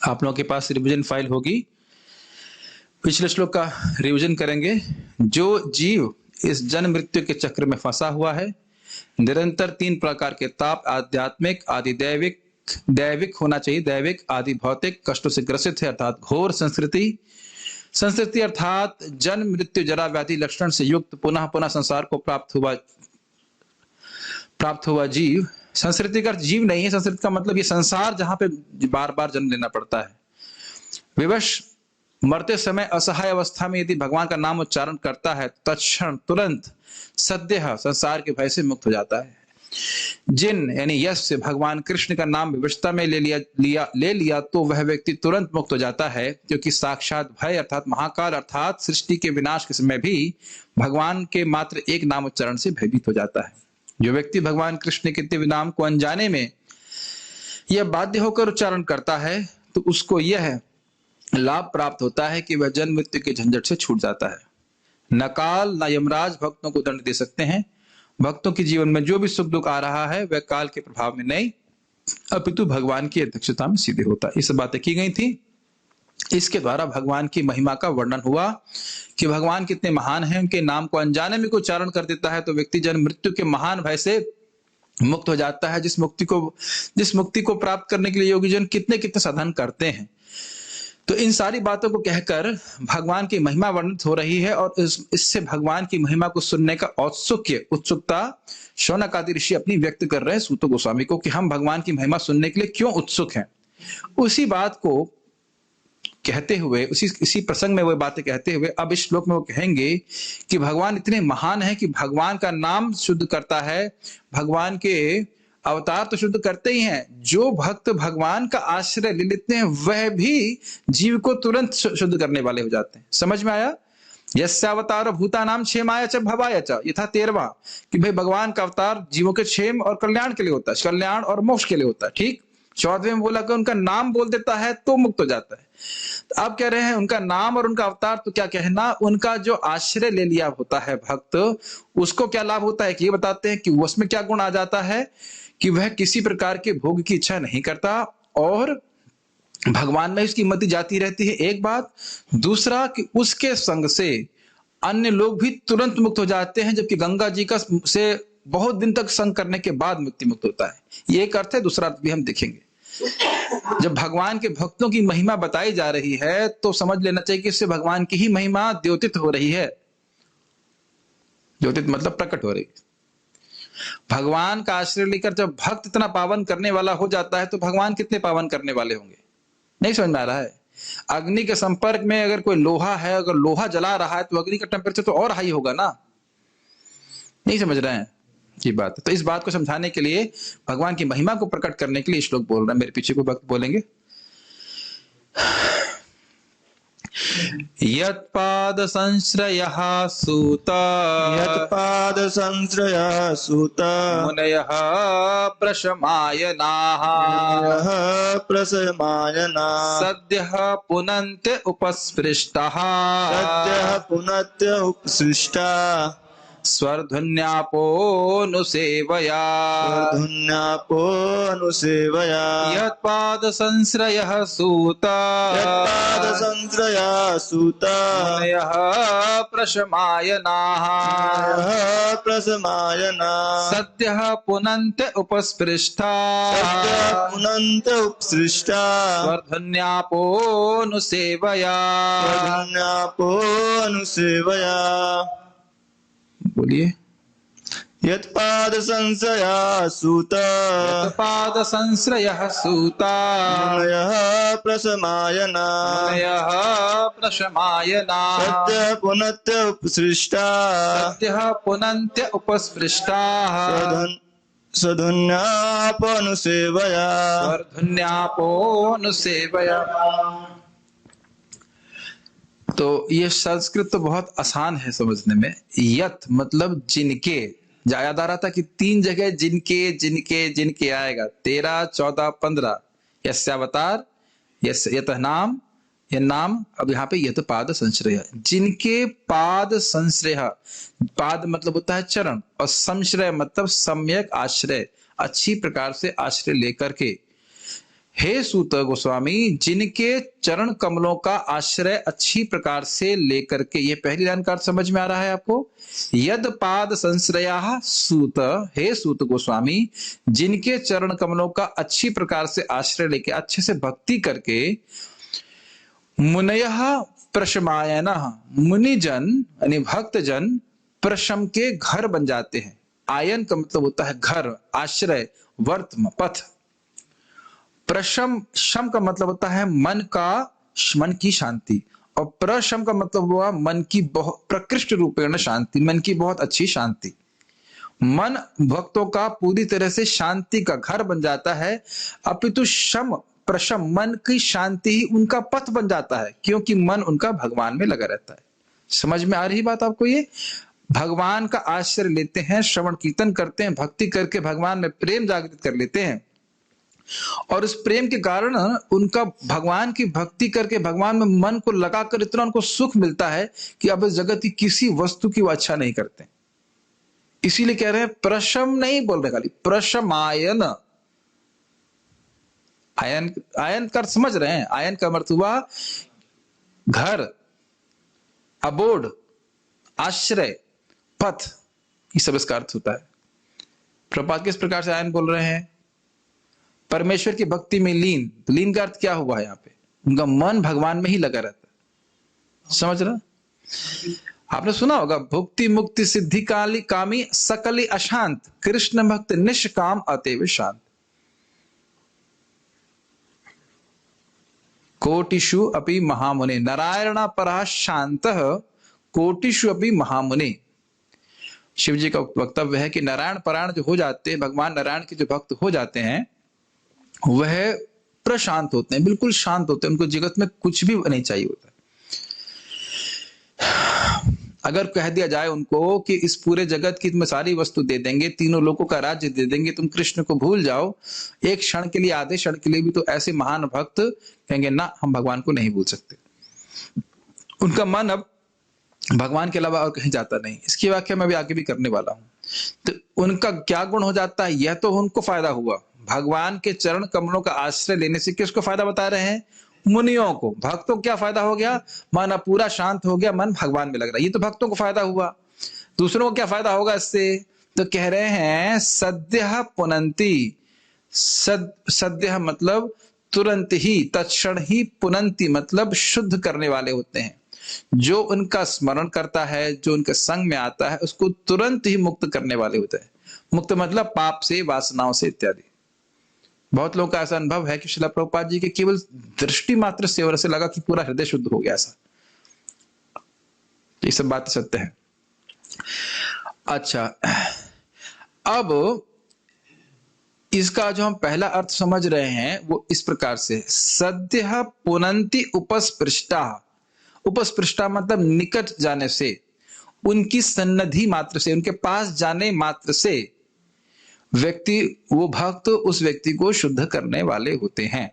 आप लोगों के पास रिवीजन फाइल होगी, पिछले श्लोक का रिवीजन करेंगे। जो जीव इस जन्म मृत्यु के चक्र में फंसा हुआ है, निरंतर 3 प्रकार के ताप, आध्यात्मिक, आदि दैविक, दैविक होना चाहिए, दैविक आदि भौतिक कष्टों से ग्रसित है, अर्थात घोर संस्कृति अर्थात जन्म मृत्यु जरा व्याधि लक्षण से युक्त पुनः पुनः संसार को प्राप्त हुआ जीव। संस्कृति का जीव नहीं है, संस्कृति का मतलब ये संसार जहां पे बार बार जन्म लेना पड़ता है। विवश मरते समय असहाय अवस्था में यदि भगवान का नाम उच्चारण करता है, तत्क्षण तुरंत सद्यः संसार के भय से मुक्त हो जाता है। जिन यानी यश से भगवान कृष्ण का नाम विवशता में ले लिया तो वह व्यक्ति तुरंत मुक्त हो जाता है, क्योंकि साक्षात भय अर्थात महाकाल अर्थात सृष्टि के विनाश के समय भी भगवान के मात्र एक नाम उच्चारण से भयभीत हो जाता है। जो व्यक्ति भगवान कृष्ण के दिव्य नाम को अनजाने में यह बाध्य होकर उच्चारण करता है, तो उसको यह लाभ प्राप्त होता है कि वह जन्म मृत्यु के झंझट से छूट जाता है। न काल न यमराज भक्तों को दंड दे सकते हैं। भक्तों के जीवन में जो भी सुख दुख आ रहा है वह काल के प्रभाव में नहीं, अपितु भगवान की अध्यक्षता में सीधे होता है। ये सब बातें की गई थी। इसके द्वारा भगवान की महिमा का वर्णन हुआ कि भगवान कितने महान हैं। उनके नाम को अनजाने में कोई उच्चारण कर देता है तो व्यक्ति जन्म मृत्यु के महान भय से मुक्त हो जाता है, जिस मुक्ति को प्राप्त करने के लिए योगी जन कितने कितने साधन करते हैं। तो इन सारी बातों को कहकर भगवान की महिमा वर्णित हो रही है, और इससे भगवान की महिमा को सुनने का उत्सुकता शौनक आदि ऋषि अपनी व्यक्त कर रहे हैं सूत गोस्वामी को कि हम भगवान की महिमा सुनने के लिए क्यों उत्सुक हैं। उसी बात को कहते हुए, इसी प्रसंग में वो बातें कहते हुए अब इस श्लोक में वो कहेंगे कि भगवान इतने महान है कि भगवान का नाम शुद्ध करता है, भगवान के अवतार तो शुद्ध करते ही हैं। जो भक्त भगवान का आश्रय ले लेते हैं वह भी जीव को तुरंत शुद्ध करने वाले हो जाते हैं। समझ में आया? यस्यावतार भूतानाम क्षेमाय च भवाय च, ये था 13वां कि भाई भगवान का अवतार जीवों के क्षेम और कल्याण के लिए होता है, कल्याण और मोक्ष के लिए होता है। ठीक। 14वें में बोला कि उनका नाम बोल देता है तो मुक्त हो जाता है। तो आप कह रहे हैं उनका नाम और उनका अवतार, तो क्या कहना, उनका जो आश्रय ले लिया होता है भक्त, उसको क्या लाभ होता है कि ये बताते हैं कि उसमें क्या गुण आ जाता है कि वह किसी प्रकार के भोग की इच्छा नहीं करता और भगवान में उसकी मति जाती रहती है। एक बात। दूसरा कि उसके संग से अन्य लोग भी तुरंत मुक्त हो जाते हैं, जबकि गंगा जी का से बहुत दिन तक संग करने के बाद मुक्त होता है। ये एक अर्थ है। दूसरा अर्थ भी हम देखेंगे। जब भगवान के भक्तों की महिमा बताई जा रही है तो समझ लेना चाहिए कि इससे भगवान की ही महिमा द्योतित हो रही है। द्योतित मतलब प्रकट हो रही है। भगवान का आश्रय लेकर जब भक्त इतना पावन करने वाला हो जाता है तो भगवान कितने पावन करने वाले होंगे। नहीं समझ में आ रहा है? अग्नि के संपर्क में अगर कोई लोहा है, अगर लोहा जला रहा है तो अग्नि का टेम्परेचर तो और हाई होगा ना। नहीं समझ रहे हैं ये बात? तो इस बात को समझाने के लिए, भगवान की महिमा को प्रकट करने के लिए श्लोक बोल रहा है। मेरे पीछे कोई भक्त बोलेंगे। यत्पाद संश्रयः सूत मुनयः प्रशमायनाः सद्यः पुनन्त्य उपस्पृष्टाः स्वर्धुन्यापोऽनुसेवया यत्पाद संश्रयः सूत मुनयः प्रशमायनाः सद्यः पुनन्त्य उपस्पृष्टा स्वर्धुन्यापोऽनुसेवया। बोलिए। यत्पाद संश्रयः सूत मुनयः प्रशमायनाः सद्यः पुनन्त्य उपस्पृष्टाः स्वर्धुन्यापोऽनुसेवया। तो ये संस्कृत तो बहुत आसान है समझने में। यत मतलब जिनके, याद आ रहा था कि 3 जगह जिनके आएगा। 13, 14, 15। यस्यावतार, यतः नाम, यह नाम। अब यहाँ पे यत पाद संश्रय, जिनके पाद संश्रय। पाद मतलब होता है चरण, और संश्रय मतलब सम्यक आश्रय, अच्छी प्रकार से आश्रय लेकर के। हे सूत गोस्वामी, जिनके चरण कमलों का आश्रय अच्छी प्रकार से लेकर के, ये पहली लाइन का अर्थ समझ में आ रहा है आपको? यद पाद संश्रया सूत, हे सूत गोस्वामी, जिनके चरण कमलों का अच्छी प्रकार से आश्रय लेके अच्छे से भक्ति करके मुनयः प्रशमायन, मुनिजन यानी भक्तजन प्रशम के घर बन जाते हैं। आयन का मतलब होता है घर, आश्रय, वर्तम, पथ। प्रशम, शम का मतलब होता है मन की शांति, और प्रशम का मतलब हुआ मन की बहुत प्रकृष्ट रूपेण शांति, मन की बहुत अच्छी शांति। मन भक्तों का पूरी तरह से शांति का घर बन जाता है, अपितु शम, प्रशम, मन की शांति ही उनका पथ बन जाता है, क्योंकि मन उनका भगवान में लगा रहता है। समझ में आ रही बात आपको? ये भगवान का आश्रय लेते हैं, श्रवण कीर्तन करते हैं, भक्ति करके भगवान में प्रेम जागृत कर लेते हैं, और इस प्रेम के कारण उनका भगवान की भक्ति करके भगवान में मन को लगाकर इतना उनको सुख मिलता है कि अब इस जगत की किसी वस्तु की वो अच्छा नहीं करते। इसीलिए कह रहे हैं, प्रशम नहीं बोल रहे खाली, प्रशमायन। आयन, आयन का अर्थ समझ रहे हैं? आयन का अर्थ हुआ घर, अबोर्ड, आश्रय, पथ, ये सब इसका अर्थ होता है। प्रभुपाद किस प्रकार से आयन बोल रहे हैं? परमेश्वर की भक्ति में लीन। तो लीन का अर्थ क्या हुआ यहाँ पे? उनका मन भगवान में ही लगा रहता है। समझ रहा? आपने सुना होगा, भुक्ति मुक्ति सिद्धि काली कामी सकली अशांत, कृष्ण भक्त निष्काम अतएव शांत। कोटिषु अपि महामुने नारायण परः शांतः, कोटिषु अपि महामुने। शिव जी का वक्तव्य है कि नारायण परायण जो हो जाते हैं, भगवान नारायण के जो भक्त हो जाते हैं, वह प्रशांत होते हैं, बिल्कुल शांत होते हैं, उनको जगत में कुछ भी नहीं चाहिए होता। अगर कह दिया जाए उनको कि इस पूरे जगत की तुम्हें सारी वस्तु दे देंगे, तीनों लोगों का राज्य दे देंगे, तुम कृष्ण को भूल जाओ एक क्षण के लिए, आधे क्षण के लिए भी, तो ऐसे महान भक्त कहेंगे ना, हम भगवान को नहीं भूल सकते। उनका मन अब भगवान के अलावा और कहीं जाता नहीं। इसकी व्याख्या मैं भी आगे भी करने वाला हूं। तो उनका क्या गुण हो जाता है? यह तो उनको फायदा हुआ, भगवान के चरण कमलों का आश्रय लेने से किसको फायदा बता रहे हैं? मुनियों को। भक्तों को क्या फायदा हो गया? मन अब पूरा शांत हो गया, मन भगवान में लग रहा है, ये तो भक्तों को फायदा हुआ। दूसरों को क्या फायदा होगा इससे? तो कह रहे हैं सद्यः पुनंती। सद्यः मतलब तुरंत ही, तत्क्षण ही, पुनंती मतलब शुद्ध करने वाले होते हैं। जो उनका स्मरण करता है, जो उनके संग में आता है, उसको तुरंत ही मुक्त करने वाले होते हैं। मुक्त मतलब पाप से, वासनाओं से इत्यादि। बहुत लोगों का ऐसा अनुभव है कि श्रील प्रभुपाद जी के केवल दृष्टि मात्र सेवन से लगा कि पूरा हृदय शुद्ध हो गया। ऐसा ये सब बातें सत्य है। अच्छा, अब इसका जो हम पहला अर्थ समझ रहे हैं वो इस प्रकार से, सद्यः पुनन्ति उपस्पृष्टा। उपस्पृष्टा मतलब निकट जाने से, उनकी सन्निधि मात्र से, उनके पास जाने मात्र से व्यक्ति, वो भक्त उस व्यक्ति को शुद्ध करने वाले होते हैं।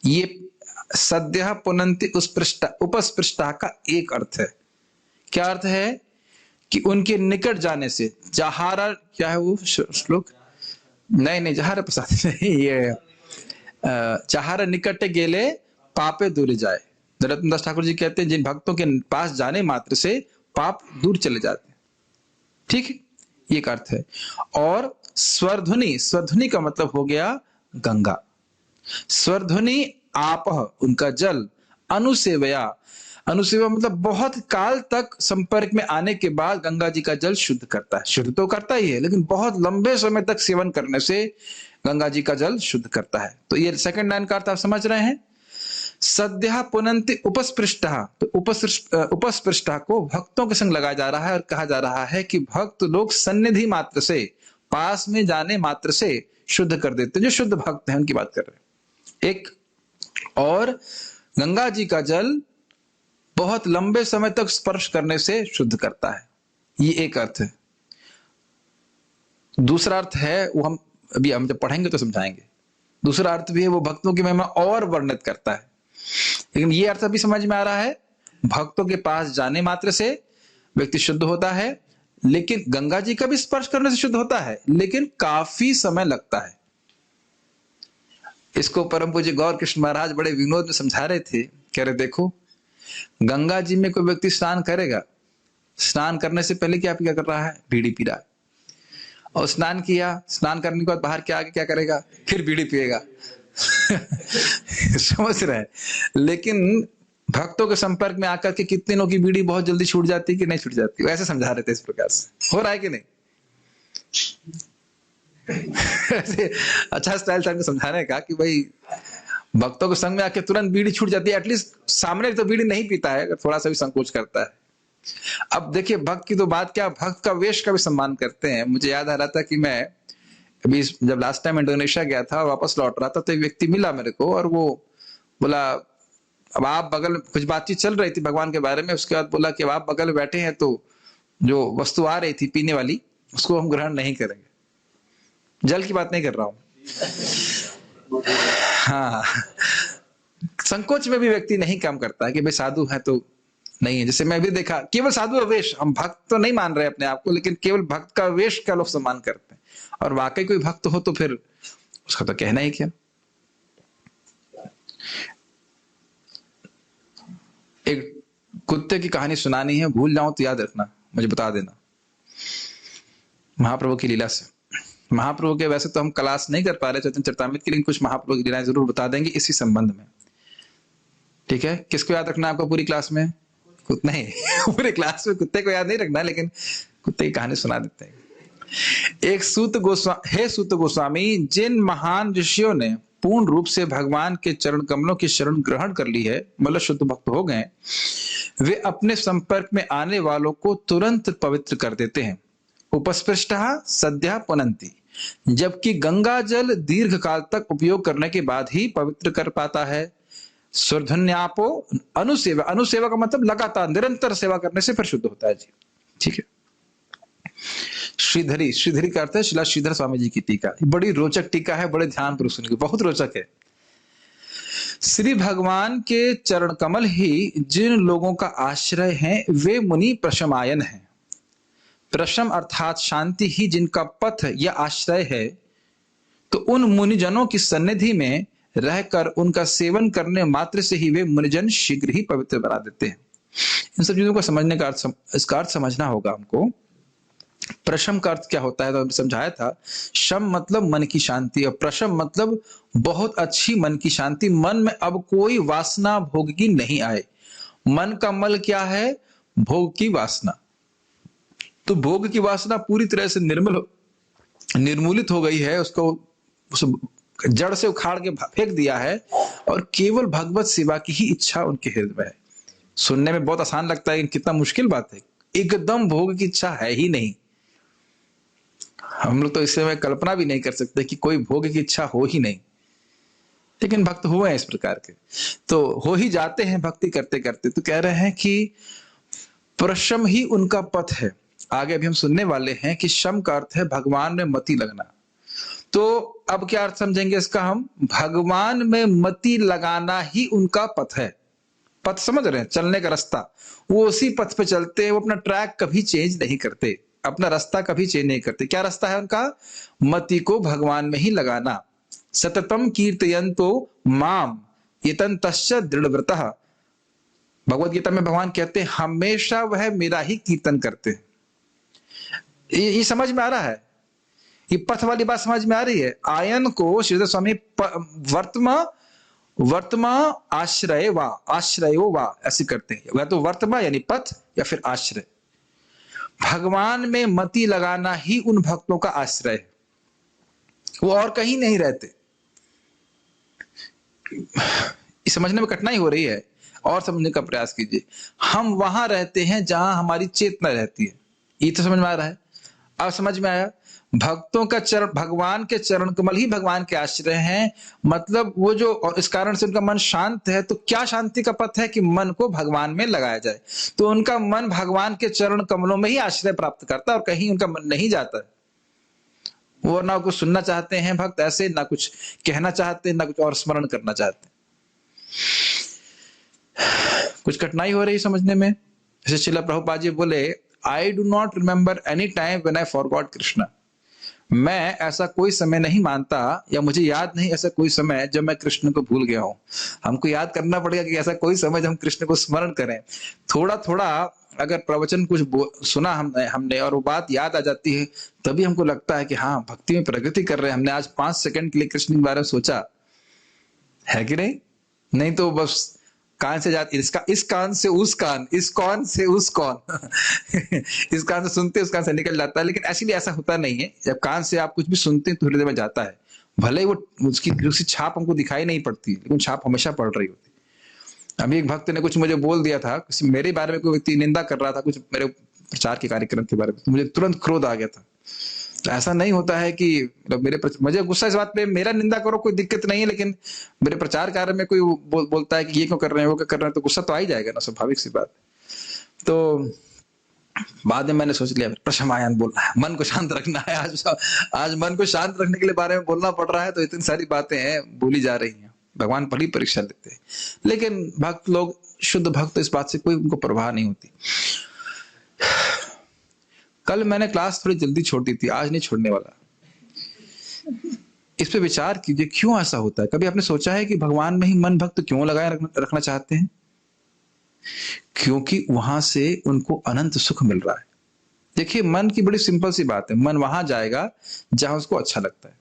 ये सद्यः पुनन्ति उपस्पृष्टा का एक अर्थ है। क्या अर्थ है? कि उनके निकट जाने से। जहारा क्या है वो श्लोक? नहीं, जहारा प्रसाद नहीं, ये जहारा निकट गेले पापे दूर जाए। रत्नदास ठाकुर जी कहते हैं जिन भक्तों के पास जाने मात्र से पाप दूर चले जाते हैं। ठीक है, ये एक अर्थ है। और स्वरध्वनि, स्वरध्वनि का मतलब हो गया गंगा। स्वरध्वनि आपह, उनका जल, अनुसेवया, अनुसेवा मतलब बहुत काल तक संपर्क में आने के बाद गंगा जी का जल शुद्ध करता है। शुद्ध तो करता ही है, लेकिन बहुत लंबे समय तक सेवन करने से गंगा जी का जल शुद्ध करता है। तो ये सेकंड लाइन का अर्थ आप समझ रहे हैं। सद्यः पुनन्ति उपस्पृष्टः, तो उपस्पृष्टः को भक्तों के संग लगाया जा रहा है और कहा जा रहा है कि भक्त लोग सन्निधि मात्र से, पास में जाने मात्र से शुद्ध कर देते हैं। जो शुद्ध भक्त हैं उनकी बात कर रहे हैं। एक और गंगा जी का जल बहुत लंबे समय तक स्पर्श करने से शुद्ध करता है। ये एक अर्थ है। दूसरा अर्थ है वो हम जब पढ़ेंगे तो समझाएंगे। दूसरा अर्थ भी है, वो भक्तों की महिमा और वर्णित करता है। लेकिन ये अर्थ भी समझ में आ रहा है, भक्तों के पास जाने मात्र से व्यक्ति शुद्ध होता है, लेकिन गंगा जी का भी स्पर्श करने से शुद्ध होता है, लेकिन काफी समय लगता है। इसको परम पूज्य गौर कृष्ण महाराज बड़े विनोद में समझा रहे थे। कह रहे देखो, गंगा जी में कोई व्यक्ति स्नान करेगा, स्नान करने से पहले क्या कर रहा है? बीड़ी पी रहा है। और स्नान किया, स्नान करने के बाद बाहर के आगे क्या करेगा? फिर बीड़ी पिएगा। समझ रहे हैं? लेकिन भक्तों के संपर्क में आकर के कितने लोगों की बीड़ी बहुत जल्दी छूट जाती है कि नहीं छूट जाती? वैसे समझा रहे थे इस प्रकार से। हो रहा है कि नहीं? अच्छा स्टाइल था समझाने का कि भाई भक्तों के संग में आके तुरंत बीड़ी छूट जाती है। एटलीस्ट सामने तो बीड़ी नहीं पीता है, थोड़ा सा भी संकोच करता है। अब देखिए, भक्त की तो बात क्या, भक्त का वेश का भी सम्मान करते हैं। मुझे याद आ रहा था कि मैं अभी जब लास्ट टाइम इंडोनेशिया गया था और वापस लौट रहा था, तो एक व्यक्ति मिला मेरे को और वो बोला, अब आप बगल में कुछ बातचीत चल रही थी भगवान के बारे में। उसके बाद बोला कि अब आप बगल में बैठे हैं तो जो वस्तु आ रही थी पीने वाली, उसको हम ग्रहण नहीं करेंगे। जल की बात नहीं कर रहा हूं। हाँ, संकोच में भी व्यक्ति नहीं काम करता है कि भाई साधु है तो नहीं है। जैसे मैं भी देखा, केवल साधु वेश, हम भक्त तो नहीं मान रहे अपने आप को, लेकिन केवल भक्त का वेश का लोग सम्मान करते हैं। और वाकई कोई भक्त हो तो फिर उसका तो कहना ही क्या। एक कुत्ते की कहानी सुनानी है, भूल जाऊं तो याद रखना, मुझे बता देना। महाप्रभु की लीला से, महाप्रभु के वैसे तो हम क्लास नहीं कर पा रहे चैतन्य चरितामृत की, लेकिन कुछ महाप्रभु की लीलाएं जरूर बता देंगे इसी संबंध में। ठीक है? किसको याद रखना आपको पूरी क्लास में? नहीं, पूरी क्लास में कुत्ते को याद नहीं रखना, लेकिन कुत्ते की कहानी सुना देते हैं। एक सूत गोस्वामी, जिन महान ऋषियों ने पूर्ण रूप से भगवान के चरण कमलों की शरण ग्रहण कर ली है, मतलब शुद्ध भक्त हो गए, वे अपने संपर्क में आने वालों को तुरंत पवित्र कर देते हैं। उपस्पृष्टः सद्यः पुनन्ति, जबकि गंगा जल दीर्घ काल तक उपयोग करने के बाद ही पवित्र कर पाता है। स्वर्धन्यापो अनुसेवा, अनुसेवा का मतलब लगातार निरंतर सेवा करने से फिर शुद्ध होता है जी। ठीक है? श्रीधरी, श्रीधरी का अर्थ है शिला श्रीधर स्वामी जी की टीका। बड़ी रोचक टीका है, बड़े ध्यान पूर्वक सुनिए, बहुत रोचक है। श्री भगवान के चरण कमल ही जिन लोगों का आश्रय है वे मुनि प्रशमायन है। प्रशम अर्थात शांति ही जिनका पथ या आश्रय है, तो उन मुनिजनों की सन्निधि में रहकर उनका सेवन करने मात्र से ही वे मुनिजन शीघ्र ही पवित्र बना देते हैं। इन सब चीजों को समझने का अर्थ, इसका अर्थ समझना होगा हमको। प्रशम का अर्थ क्या होता है तो समझाया था। शम मतलब मन की शांति, और प्रशम मतलब बहुत अच्छी मन की शांति। मन में अब कोई वासना भोग की नहीं आए। मन का मल क्या है? भोग की वासना। तो भोग की वासना पूरी तरह से निर्मूलित हो गई है, उसको उस जड़ से उखाड़ के फेंक दिया है, और केवल भगवत सेवा की ही इच्छा उनके हृदय में है। सुनने में बहुत आसान लगता है, कितना मुश्किल बात है। एकदम भोग की इच्छा है ही नहीं। हम लोग तो इससे में कल्पना भी नहीं कर सकते कि कोई भोग की इच्छा हो ही नहीं, लेकिन भक्त हुए हैं इस प्रकार के, तो हो ही जाते हैं भक्ति करते करते। तो कह रहे हैं कि प्रशम ही उनका पथ है। आगे अभी हम सुनने वाले हैं कि शम का अर्थ है भगवान में मति लगना। तो अब क्या अर्थ समझेंगे इसका हम? भगवान में मति लगाना ही उनका पथ है। पथ समझ रहे हैं? चलने का रास्ता, वो उसी पथ पे चलते हैं। वो अपना ट्रैक कभी चेंज नहीं करते, अपना रास्ता कभी चेंज नहीं करते। क्या रास्ता है उनका? मति को भगवान में ही लगाना। सततम कीर्तयन्तो माम एतन्तश्च दृढ़व्रतः। भगवत गीता में भगवान कहते हैं हमेशा वह मेरा ही कीर्तन करते हैं। ये समझ में आ रहा है? ये पथ वाली बात समझ में आ रही है? आयन को श्रीधर स्वामी वर्तमा आश्रय वा आश्रयो वा ऐसे करते हैं। वह तो वर्तमा यानी पथ या फिर आश्रय। भगवान में मति लगाना ही उन भक्तों का आश्रय है, वो और कहीं नहीं रहते। समझने में कठिनाई हो रही है, और समझने का प्रयास कीजिए। हम वहां रहते हैं जहां हमारी चेतना रहती है। ये तो समझ में आ रहा है? अब समझ में आया? भक्तों का चरण, भगवान के चरण कमल ही भगवान के आश्रय हैं। मतलब वो जो, और इस कारण से उनका मन शांत है। तो क्या शांति का पथ है? कि मन को भगवान में लगाया जाए। तो उनका मन भगवान के चरण कमलों में ही आश्रय प्राप्त करता है, और कहीं उनका मन नहीं जाता है। वो ना कुछ सुनना चाहते हैं भक्त ऐसे, ना कुछ कहना चाहते, ना कुछ और स्मरण करना चाहते। कुछ कठिनाई हो रही समझने में? जैसे श्रील प्रभुपाद जी बोले, I do not remember any time when I forgot Krishna. मैं ऐसा कोई समय नहीं मानता, या मुझे याद नहीं ऐसा कोई समय जब मैं कृष्ण को भूल गया हूं। हमको याद करना पड़ेगा कि ऐसा कोई समय जब हम कृष्ण को स्मरण करें। थोड़ा थोड़ा अगर प्रवचन कुछ सुना हमने और वो बात याद आ जाती है, तभी हमको लगता है कि हाँ, भक्ति में प्रगति कर रहे हैं। हमने आज 5 सेकंड के लिए कृष्ण के बारे में सोचा है कि नहीं? नहीं तो बस कान से जाती, इस कान से उस कान, इस कान से उस कान इस कान से सुनते उस कान से निकल जाता है। लेकिन एक्चुअली ऐसा होता नहीं है। जब कान से आप कुछ भी सुनते हैं तो हृदय में जाता है। भले ही वो उसकी छाप हमको दिखाई नहीं पड़ती, लेकिन छाप हमेशा पड़ रही होती। अभी एक भक्त ने कुछ मुझे बोल दिया था, किसी मेरे बारे में कोई व्यक्ति निंदा कर रहा था कुछ मेरे प्रचार के कार्यक्रम के बारे में, तो मुझे तुरंत क्रोध आ गया था। तो ऐसा नहीं होता है कि मुझे गुस्सा इस बात पे, मेरा निंदा करो कोई दिक्कत नहीं है, लेकिन मेरे प्रचार कार्य में कोई बोलता है कि ये क्यों कर रहे हैं, वो क्या कर रहे हैं, तो गुस्सा तो आ ही जाएगा ना, स्वाभाविक सी बात। तो बाद में मैंने सोच लिया प्रशमायन बोलना है, मन को शांत रखना है। आज मन को शांत रखने के लिए बारे में बोलना पड़ रहा है, तो इतनी सारी बातें हैं भूली जा रही हैं। भगवान बड़ी परीक्षा लेते हैं, लेकिन भक्त लोग, शुद्ध भक्त, इस बात से कोई उनको परवाह नहीं होती। कल मैंने क्लास थोड़ी जल्दी छोड़ दी थी, आज नहीं छोड़ने वाला। इस पे विचार कीजिए, क्यों ऐसा होता है? कभी आपने सोचा है कि भगवान में ही मन भक्त क्यों लगाए रखना चाहते हैं? क्योंकि वहां से उनको अनंत सुख मिल रहा है। देखिए, मन की बड़ी सिंपल सी बात है, मन वहां जाएगा जहां उसको अच्छा लगता है,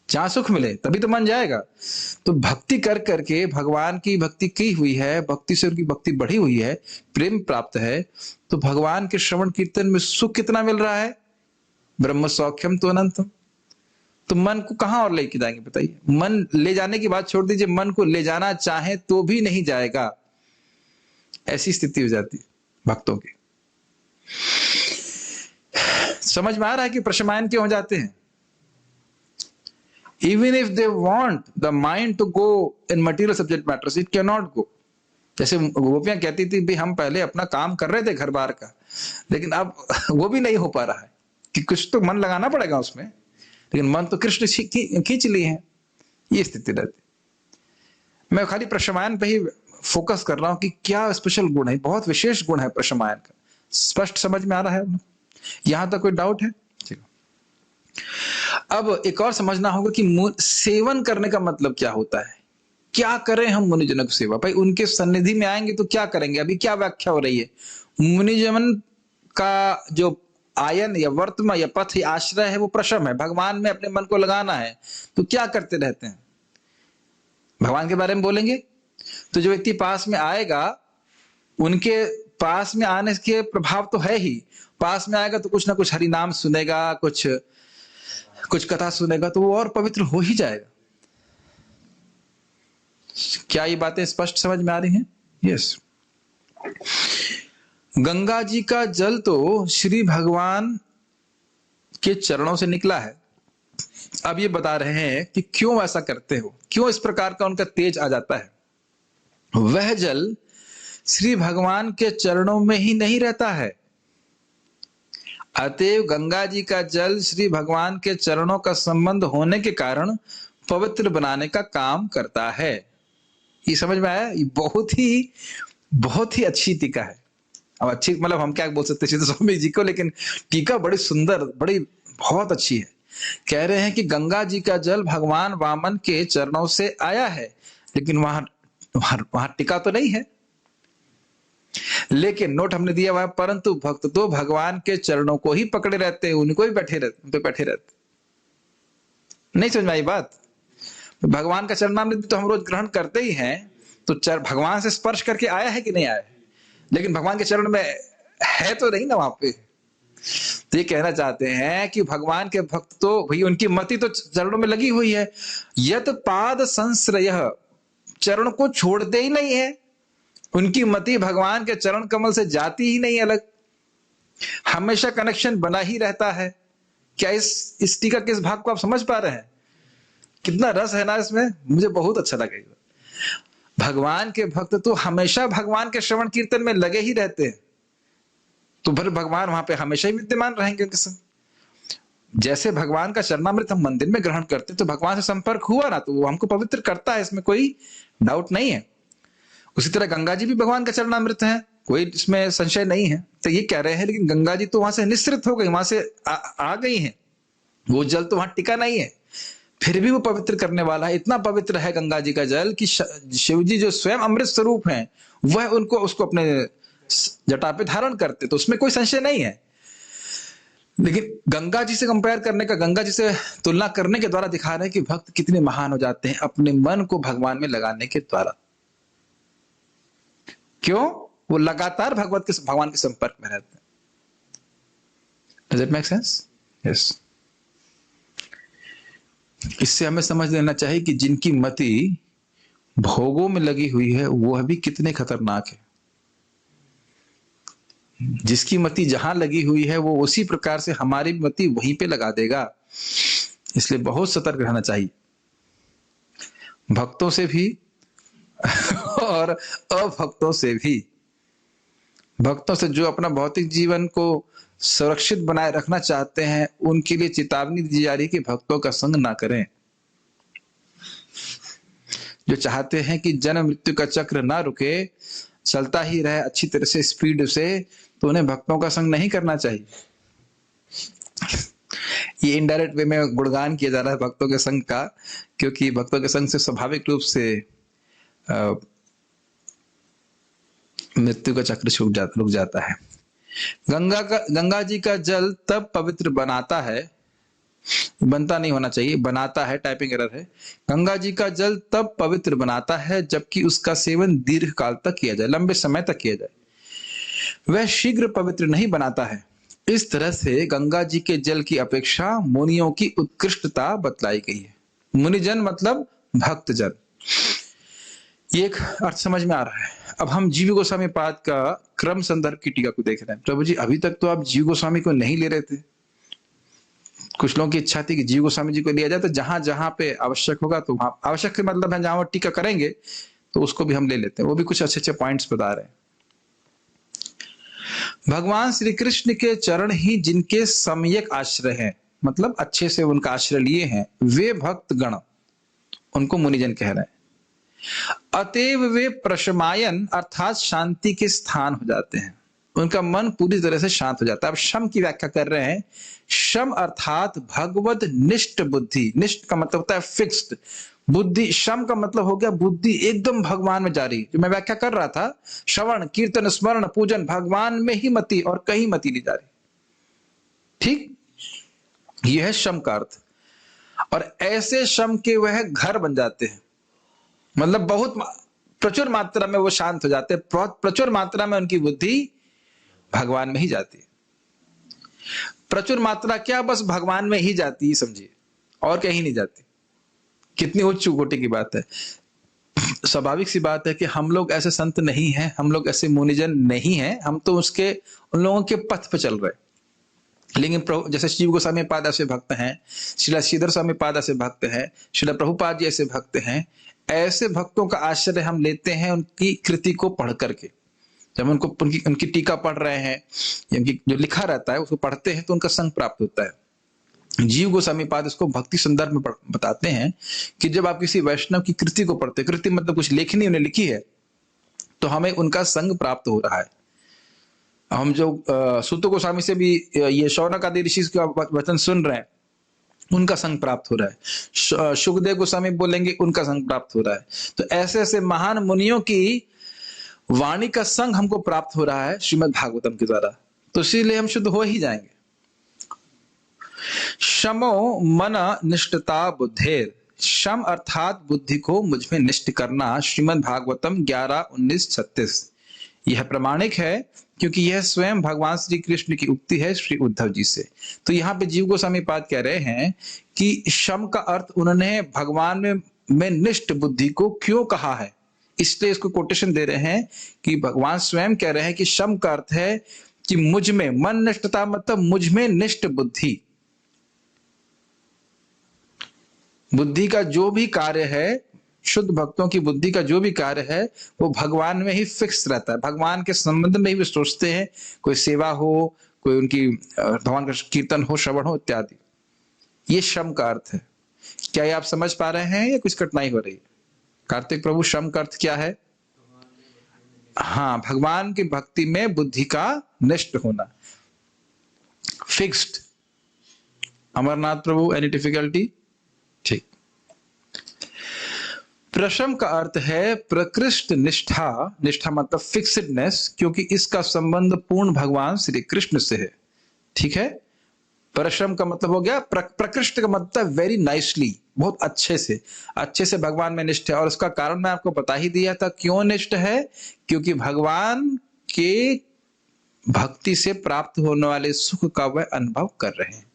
जहां सुख मिले, तभी तो मन जाएगा। तो भक्ति कर करके भगवान की भक्ति की हुई है, भक्ति से उनकी भक्ति बढ़ी हुई है, प्रेम प्राप्त है, तो भगवान के श्रवण कीर्तन में सुख कितना मिल रहा है? ब्रह्म सौख्यम तो अनंतम। तो मन को कहां और लेके जाएंगे बताइए? मन ले जाने की बात छोड़ दीजिए, मन को ले जाना चाहे तो भी नहीं जाएगा, ऐसी स्थिति हो जाती है भक्तों की। समझ में आ रहा है कि प्रशमायन क्यों हो जाते हैं? Even if they want the mind to go in material subject matters, it cannot go. जैसे गोपियां कहती थी भी हम पहले अपना काम कर रहे थे घर बार का, लेकिन अब वो भी नहीं हो पा रहा है कि कुछ तो मन लगाना पड़ेगा उसमें, लेकिन मन तो कृष्ण खींच लिए हैं। ये स्थिति रहती। मैं खाली प्रशमायन पे ही फोकस कर रहा हूं कि क्या स्पेशल गुण है, बहुत विशेष गुण है प्रशमायन का। स्पष्ट समझ में आ रहा है? यहां तक कोई डाउट है? अब एक और समझना होगा कि सेवन करने का मतलब क्या होता है। क्या करें हम मुनिजनों की सेवा? भाई उनके सन्निधि में आएंगे तो क्या करेंगे? अभी क्या व्याख्या हो रही है? मुनिजन का जो आयन या वर्तमान या पथ या आश्रय है वो प्रशम है, भगवान में अपने मन को लगाना है। तो क्या करते रहते हैं? भगवान के बारे में बोलेंगे। तो जो व्यक्ति पास में आएगा, उनके पास में आने के प्रभाव तो है ही, पास में आएगा तो कुछ ना कुछ हरि नाम सुनेगा, कुछ कथा सुनेगा, तो वो और पवित्र हो ही जाएगा। क्या ये बातें स्पष्ट समझ में आ रही हैं? यस। गंगा जी का जल तो श्री भगवान के चरणों से निकला है। अब ये बता रहे हैं कि क्यों ऐसा करते हो, क्यों इस प्रकार का उनका तेज आ जाता है। वह जल श्री भगवान के चरणों में ही नहीं रहता है, अतएव गंगा जी का जल श्री भगवान के चरणों का संबंध होने के कारण पवित्र बनाने का काम करता है। ये समझ में आया? ये बहुत ही अच्छी टीका है। अब अच्छी मतलब हम क्या बोल सकते हैं स्वामी जी को, लेकिन टीका बड़ी सुंदर, बहुत अच्छी है। कह रहे हैं कि गंगा जी का जल भगवान वामन के चरणों से आया है, लेकिन वहां टीका तो नहीं है। लेकिन नोट हमने दिया हुआ है, परंतु भक्त तो भगवान के चरणों को ही पकड़े रहते हैं, उनको ही बैठे रहते। नहीं समझ में आई बात? भगवान का चरणामृत तो हम रोज ग्रहण करते ही हैं, तो भगवान से स्पर्श करके आया है कि नहीं आया है? लेकिन भगवान के चरण में है तो नहीं ना वहां पे। तो ये कहना चाहते हैं कि भगवान के भक्त तो भाई उनकी मति तो चरणों में लगी हुई है। यत पाद संश्रय, चरण को छोड़ते ही नहीं है, उनकी मति भगवान के चरण कमल से जाती ही नहीं अलग, हमेशा कनेक्शन बना ही रहता है। क्या इस टीका के इस भाग को आप समझ पा रहे हैं? कितना रस है ना इसमें, मुझे बहुत अच्छा लगेगा। भगवान के भक्त तो हमेशा भगवान के श्रवण कीर्तन में लगे ही रहते हैं, तो फिर भगवान वहां पे हमेशा ही विद्यमान रहेंगे उनके संग। जैसे भगवान का चरणामृत हम मंदिर में ग्रहण करते तो भगवान से संपर्क हुआ ना, तो वो हमको पवित्र करता है, इसमें कोई डाउट नहीं है। उसी तरह गंगा जी भी भगवान का चरणामृत है, कोई इसमें संशय नहीं है। तो ये कह रहे हैं, लेकिन गंगा जी तो वहां से निस्सृत हो गई, वहां से आ गई हैं, वो जल तो वहां टिका नहीं है, फिर भी वो पवित्र करने वाला है। इतना पवित्र है गंगा जी का जल कि शिव जी जो स्वयं अमृत स्वरूप हैं, वह उसको अपने जटा पे धारण करते, तो उसमें कोई संशय नहीं है। लेकिन गंगा जी से कंपेयर करने का, गंगा जी से तुलना करने के द्वारा दिखा रहे हैं कि भक्त कितने महान हो जाते हैं अपने मन को भगवान में लगाने के द्वारा। क्यों? वो लगातार भगवान के संपर्क में रहते हैं। Does it make sense? Yes. इससे हमें समझ लेना चाहिए कि जिनकी मति भोगों में लगी हुई है वह भी कितने खतरनाक है। जिसकी मति जहां लगी हुई है वो उसी प्रकार से हमारी मति वहीं पे लगा देगा। इसलिए बहुत सतर्क रहना चाहिए, भक्तों से भी और अभक्तों से भी। भक्तों से जो अपना भौतिक जीवन को सुरक्षित बनाए रखना चाहते हैं, उनके लिए चेतावनी दी जा रही है कि भक्तों का संग ना करें। जो चाहते हैं कि जन्म मृत्यु का चक्र ना रुके, चलता ही रहे अच्छी तरह से, स्पीड से, तो उन्हें भक्तों का संग नहीं करना चाहिए। ये इनडायरेक्ट वे में गुणगान किया जा रहा है भक्तों के संग का, क्योंकि भक्तों के संग से स्वाभाविक रूप से मृत्यु का चक्र रुक जाता है। गंगा जी का जल तब पवित्र बनाता है, बनता नहीं होना चाहिए, बनाता है, टाइपिंग एरर है। गंगा जी का जल तब पवित्र बनाता है जबकि उसका सेवन दीर्घ काल तक किया जाए, लंबे समय तक किया जाए। वह शीघ्र पवित्र नहीं बनाता है। इस तरह से गंगा जी के जल की अपेक्षा मुनियों की उत्कृष्टता बतलाई गई है। मुनिजन मतलब भक्तजन। ये एक अर्थ समझ में आ रहा है। अब हम जीव गोस्वामी पाद का क्रम संदर्भ की टीका को देख रहे हैं। प्रभु जी, अभी तक तो आप जीव गोस्वामी को नहीं ले रहे थे। कुछ लोगों की इच्छा थी कि जीव गोस्वामी जी को लिया जाए, तो जहां जहां पे आवश्यक होगा तो वहां, आवश्यक के मतलब है जहां वो टीका करेंगे तो उसको भी हम ले लेते हैं। वो भी कुछ अच्छे अच्छे पॉइंट्स बता रहे हैं। भगवान श्री कृष्ण के चरण ही जिनके सम्यक आश्रय हैं, मतलब अच्छे से उनका आश्रय लिए हैं, वे भक्त गण, उनको मुनिजन कह रहे हैं। अतएव वे प्रशमायन अर्थात शांति के स्थान हो जाते हैं। उनका मन पूरी तरह से शांत हो जाता है। अब शम की व्याख्या कर रहे हैं। शम अर्थात भगवत निष्ठ बुद्धि। निष्ठ का मतलब होता है फिक्स्ड बुद्धि। शम का मतलब हो गया बुद्धि एकदम भगवान में जा रही। जो मैं व्याख्या कर रहा था, श्रवण कीर्तन स्मरण पूजन, भगवान में ही मति और कहीं मति नहीं जा रही। ठीक, यह है शम का अर्थ। और ऐसे शम के वह घर बन जाते हैं, मतलब बहुत प्रचुर मात्रा में वो शांत हो जाते हैं। बहुत प्रचुर मात्रा में उनकी बुद्धि भगवान में ही जाती है। प्रचुर मात्रा क्या, बस भगवान में ही जाती है, समझिए, और कहीं नहीं जाती। कितनी उच्च कोटि की बात है। स्वाभाविक सी बात है कि हम लोग ऐसे संत नहीं हैं, हम लोग ऐसे मुनिजन नहीं हैं। हम तो उसके उन लोगों के पथ पे चल रहे हैं। लेकिन जैसे शिव गोस्वामी पाद ऐसे भक्त हैं, श्रीला श्रीधर स्वामी पाद ऐसे भक्त हैं, श्रीला प्रभुपाद जी ऐसे भक्त हैं। ऐसे भक्तों का आश्रय हम लेते हैं उनकी कृति को पढ़ करके। जब उनकी टीका पढ़ रहे हैं, उनकी जो लिखा रहता है उसको पढ़ते हैं तो उनका संग प्राप्त होता है। जीव गोस्वामी पाद इसको भक्ति संदर्भ में बताते हैं कि जब आप किसी वैष्णव की कृति को पढ़ते, कृति मतलब कुछ लेखनी उन्हें लिखी है, तो हमें उनका संग प्राप्त हो रहा है। हम जो सूत गोस्वामी से भी ये शौनक आदि ऋषि का वचन सुन रहे हैं, उनका संग प्राप्त हो रहा है। सुखदेव गोस्वामी बोलेंगे, उनका संग प्राप्त हो रहा है। तो ऐसे ऐसे महान मुनियों की वाणी का संग हमको प्राप्त हो रहा है श्रीमद् भागवतम के द्वारा, तो इसीलिए हम शुद्ध हो ही जाएंगे। शमो मन निष्ठता बुद्धेर। शम अर्थात बुद्धि को मुझ में निष्ठ करना। श्रीमद् भागवतम 11:19-36 यह प्रमाणिक है क्योंकि यह स्वयं भगवान श्री कृष्ण की उक्ति है श्री उद्धव जी से। तो यहाँ पे जीव गोस्वामी पाद कह रहे हैं कि शम का अर्थ उन्होंने भगवान में निष्ठ बुद्धि को क्यों कहा है, इसलिए इसको कोटेशन दे रहे हैं कि भगवान स्वयं कह रहे हैं कि शम का अर्थ है कि मुझ में, मन निष्ठता मतलब मुझ में निष्ठ बुद्धि। बुद्धि का जो भी कार्य है, शुद्ध भक्तों की बुद्धि का जो भी कार्य है, वो भगवान में ही फिक्स रहता है। भगवान के संबंध में ही वे सोचते हैं, कोई सेवा हो, कोई उनकी भगवान का कीर्तन हो, श्रवण हो इत्यादि। ये शम का अर्थ है। क्या ये आप समझ पा रहे हैं या कुछ कठिनाई हो रही है? कार्तिक प्रभु, शम का अर्थ क्या है? हाँ, भगवान की भक्ति में बुद्धि का निष्ठ होना, फिक्स्ड। अमरनाथ प्रभु, एनी डिफिकल्टी? ठीक। प्रशम का अर्थ है प्रकृष्ट निष्ठा, निष्ठा मतलब फिक्सडनेस, क्योंकि इसका संबंध पूर्ण भगवान श्री कृष्ण से है। ठीक है, प्रशम का मतलब हो गया प्रकृष्ट का मतलब वेरी नाइसली, बहुत अच्छे से भगवान में निष्ठ है। और उसका कारण मैं आपको बता ही दिया था, क्यों निष्ठ है, क्योंकि भगवान के भक्ति से प्राप्त होने वाले सुख का वह अनुभव कर रहे हैं,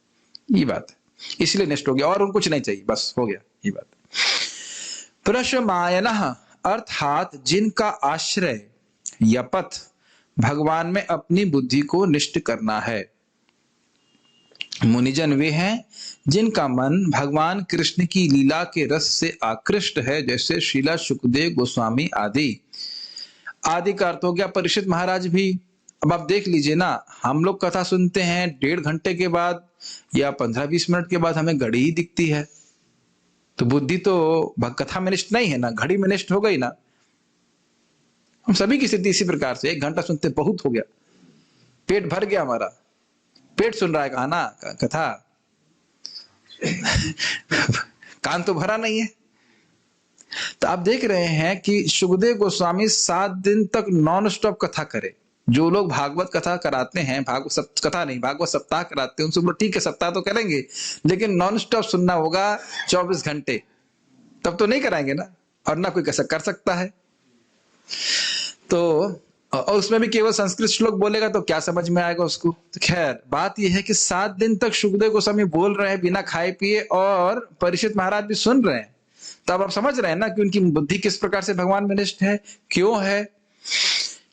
ये बात है, इसलिए निष्ठ हो गया, और उनको कुछ नहीं चाहिए, बस हो गया, ये बात। प्रशमायनः अर्थात जिनका आश्रय या पथ भगवान में अपनी बुद्धि को निष्ठ करना है। मुनिजन वे हैं जिनका मन भगवान कृष्ण की लीला के रस से आकृष्ट है, जैसे श्रीला सुखदेव गोस्वामी आदि। आदि का अर्थ हो गया परीक्षित महाराज भी। अब आप देख लीजिए ना, हम लोग कथा सुनते हैं 1.5 घंटे के बाद या 15-20 मिनट के बाद हमें घड़ी ही दिखती है, तो बुद्धि तो कथा में निष्ठ नहीं है ना, घड़ी में निष्ठ हो गई ना। हम सभी की स्थिति इसी प्रकार से, 1 घंटा सुनते बहुत हो गया, पेट भर गया हमारा, पेट सुन रहा है कहा ना कथा कान तो भरा नहीं है। तो आप देख रहे हैं कि सुखदेव गोस्वामी 7 दिन तक नॉन स्टॉप कथा करे। जो लोग भागवत कथा कराते हैं, भागवत कथा नहीं, भागवत सप्ताह कराते हैं, उनसे बोलो ठीक है सप्ताह तो करेंगे, लेकिन नॉन स्टॉप सुनना होगा 24 घंटे, तब तो नहीं कराएंगे ना, और ना कोई कैसा कर सकता है। तो और उसमें भी केवल संस्कृत श्लोक बोलेगा तो क्या समझ में आएगा उसको। तो खैर बात यह है कि 7 दिन तक सुखदेव गोस्वामी बोल रहे हैं बिना खाए पिए, और परीक्षित महाराज भी सुन रहे हैं। तब आप समझ रहे हैं ना कि उनकी बुद्धि किस प्रकार से भगवान में निष्ठ है। क्यों है?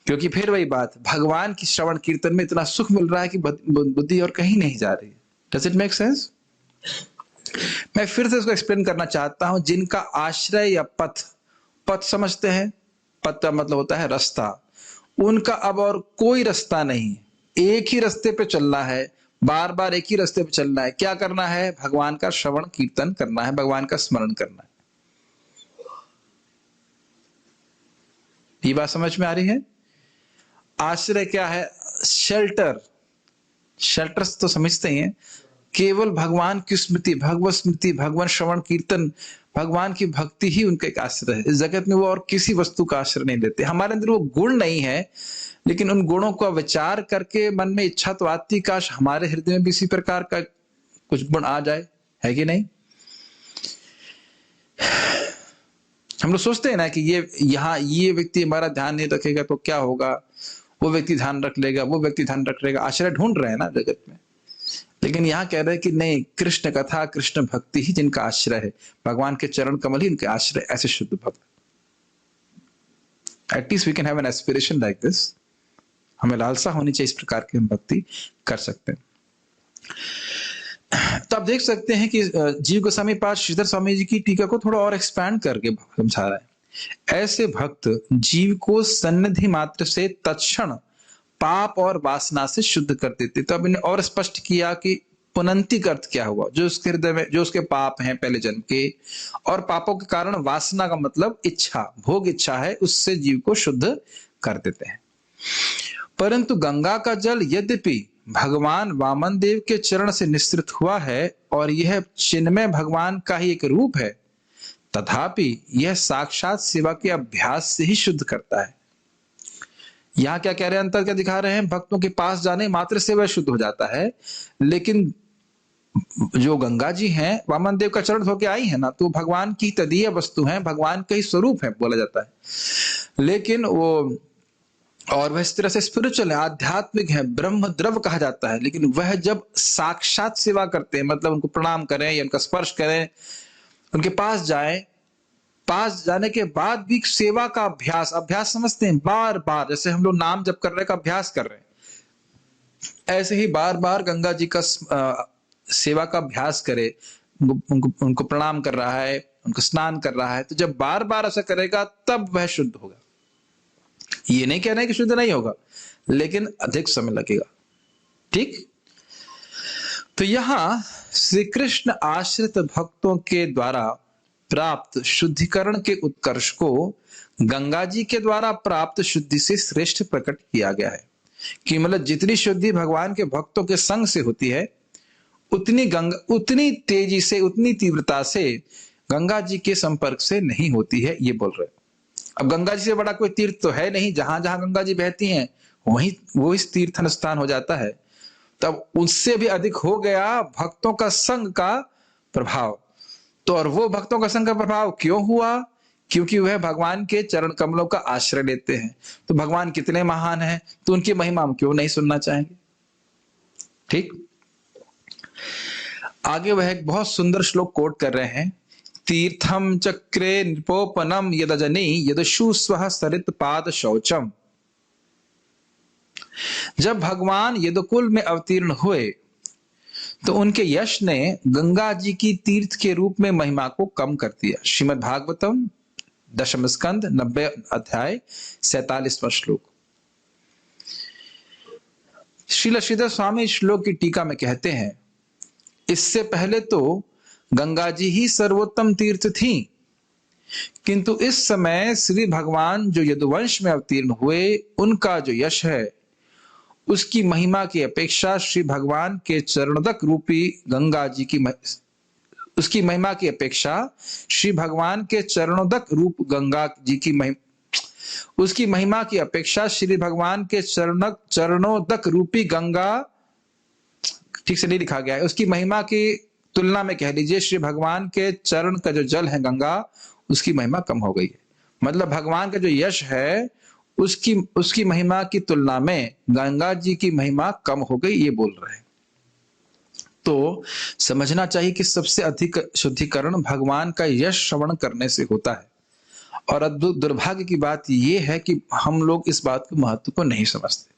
क्योंकि फिर वही बात, भगवान की श्रवण कीर्तन में इतना सुख मिल रहा है कि बुद्धि और कहीं नहीं जा रही। Does it make sense? मैं फिर से इसको एक्सप्लेन करना चाहता हूं। जिनका आश्रय या पथ, पथ समझते हैं, पथ का मतलब होता है रास्ता, उनका अब और कोई रास्ता नहीं, एक ही रास्ते पे चलना है, बार बार एक ही रास्ते पे चलना है। क्या करना है? भगवान का श्रवण कीर्तन करना है, भगवान का स्मरण करना है। ये बात समझ में आ रही है? आश्रय क्या है? शेल्टर, शेल्टर्स तो समझते ही हैं। केवल भगवान की स्मृति, भगवत स्मृति, भगवान श्रवण कीर्तन, भगवान की भक्ति ही उनका एक आश्रय है। इस जगत में वो और किसी वस्तु का आश्रय नहीं लेते। हमारे अंदर वो गुण नहीं है, लेकिन उन गुणों का विचार करके मन में इच्छा तो आती, काश हमारे हृदय में भी इसी प्रकार का कुछ गुण आ जाए, है कि नहीं? हम लोग सोचते हैं ना कि ये व्यक्ति हमारा ध्यान नहीं रखेगा तो क्या होगा, वो व्यक्ति ध्यान रख लेगा, वो व्यक्ति ध्यान रख लेगा। आश्रय ढूंढ रहे हैं ना जगत में, लेकिन यहाँ कह रहे हैं कि नहीं, कृष्ण कथा, कृष्ण भक्ति ही जिनका आश्रय है, भगवान के चरण कमल ही उनके आश्रय। ऐसे शुद्ध भक्त, at least we can have an aspiration like this. हमें लालसा होनी चाहिए, इस प्रकार की हम भक्ति कर सकते हैं। तो आप देख सकते हैं कि जीव गोस्वामी पाद श्रीधर स्वामी जी की टीका को थोड़ा और एक्सपैंड करके समझा रहा है। ऐसे भक्त जीव को सन्निधि मात्र से तत्क्षण पाप और वासना से शुद्ध कर देते। तो अब इन्हें और स्पष्ट किया कि पुनंती का अर्थ क्या हुआ। जो उसके हृदय में जो उसके पाप हैं पहले जन्म के, और पापों के कारण वासना का मतलब इच्छा, भोग इच्छा है, उससे जीव को शुद्ध कर देते हैं। परंतु गंगा का जल यद्यपि भगवान वामन देव के चरण से निस्सृत हुआ है और यह चिन्मय भगवान का ही एक रूप है, तथापि यह साक्षात सेवा के अभ्यास से ही शुद्ध करता है। यहां क्या कह रहे हैं, अंतर क्या दिखा रहे हैं? भक्तों के पास जाने मात्र से वह शुद्ध हो जाता है, लेकिन जो गंगा जी हैं वामन देव का चरण होके आई है ना, तो भगवान की तदीय वस्तु है, भगवान का ही स्वरूप है बोला जाता है। लेकिन वो, और वह इस तरह से स्पिरिचुअल है, आध्यात्मिक है, ब्रह्म द्रव कहा जाता है। लेकिन वह जब साक्षात सेवा करते हैं, मतलब उनको प्रणाम करें या उनका स्पर्श करें, उनके पास जाएं, पास जाने के बाद भी सेवा का अभ्यास समझते हैं, बार बार, जैसे हम लोग नाम जप कर रहे का अभ्यास कर रहे हैं, ऐसे ही बार बार गंगा जी का सेवा का अभ्यास करे, उनको प्रणाम कर रहा है, उनको स्नान कर रहा है। तो जब बार बार ऐसा करेगा तब वह शुद्ध होगा। ये नहीं कहना है कि शुद्ध नहीं होगा, लेकिन अधिक समय लगेगा। ठीक? तो यहां श्री कृष्ण आश्रित भक्तों के द्वारा प्राप्त शुद्धिकरण के उत्कर्ष को गंगा जी के द्वारा प्राप्त शुद्धि से श्रेष्ठ प्रकट किया गया है। कि मतलब जितनी शुद्धि भगवान के भक्तों के संग से होती है, उतनी तेजी से, उतनी तीव्रता से गंगा जी के संपर्क से नहीं होती है, ये बोल रहे। अब गंगा जी से बड़ा कोई तीर्थ तो है नहीं, जहां जहां गंगा जी बहती हैं वहीं वो इस तीर्थन स्थान हो जाता है। तब उससे भी अधिक हो गया भक्तों का संग का प्रभाव। तो और वो भक्तों का संग का प्रभाव क्यों हुआ? क्योंकि वह भगवान के चरण कमलों का आश्रय लेते हैं। तो भगवान कितने महान हैं, तो उनकी महिमा हम क्यों नहीं सुनना चाहेंगे? ठीक। आगे वह एक बहुत सुंदर श्लोक कोट कर रहे हैं। तीर्थम चक्रे नृपोपनम यदजनी यदशु स्वः सरित पाद शौचम। जब भगवान यदुकुल में अवतीर्ण हुए तो उनके यश ने गंगा जी की तीर्थ के रूप में महिमा को कम कर दिया। श्रीमद् भागवतम 10 स्कंद 90 अध्याय 47वां श्लोक। श्रील श्रीधर स्वामी श्लोक की टीका में कहते हैं, इससे पहले तो गंगा जी ही सर्वोत्तम तीर्थ थी, किंतु इस समय श्री भगवान जो यदुवंश में अवतीर्ण हुए उनका जो यश है उसकी महिमा की अपेक्षा श्री भगवान के चरणोदक रूपी गंगा जी की उसकी महिमा की अपेक्षा श्री भगवान के चरणोदक रूप गंगा जी की उसकी महिमा की अपेक्षा श्री भगवान के चरणोदक रूपी गंगा, ठीक से नहीं लिखा गया है, उसकी महिमा की तुलना में कह लीजिए श्री भगवान के चरण का जो जल है गंगा, उसकी महिमा कम हो गई है। मतलब भगवान का जो यश है उसकी महिमा की तुलना में गंगा जी की महिमा कम हो गई, ये बोल रहे हैं। तो समझना चाहिए कि सबसे अधिक शुद्धिकरण भगवान का यश श्रवण करने से होता है। और अद्भुत दुर्भाग्य की बात यह है कि हम लोग इस बात के महत्व को नहीं समझते।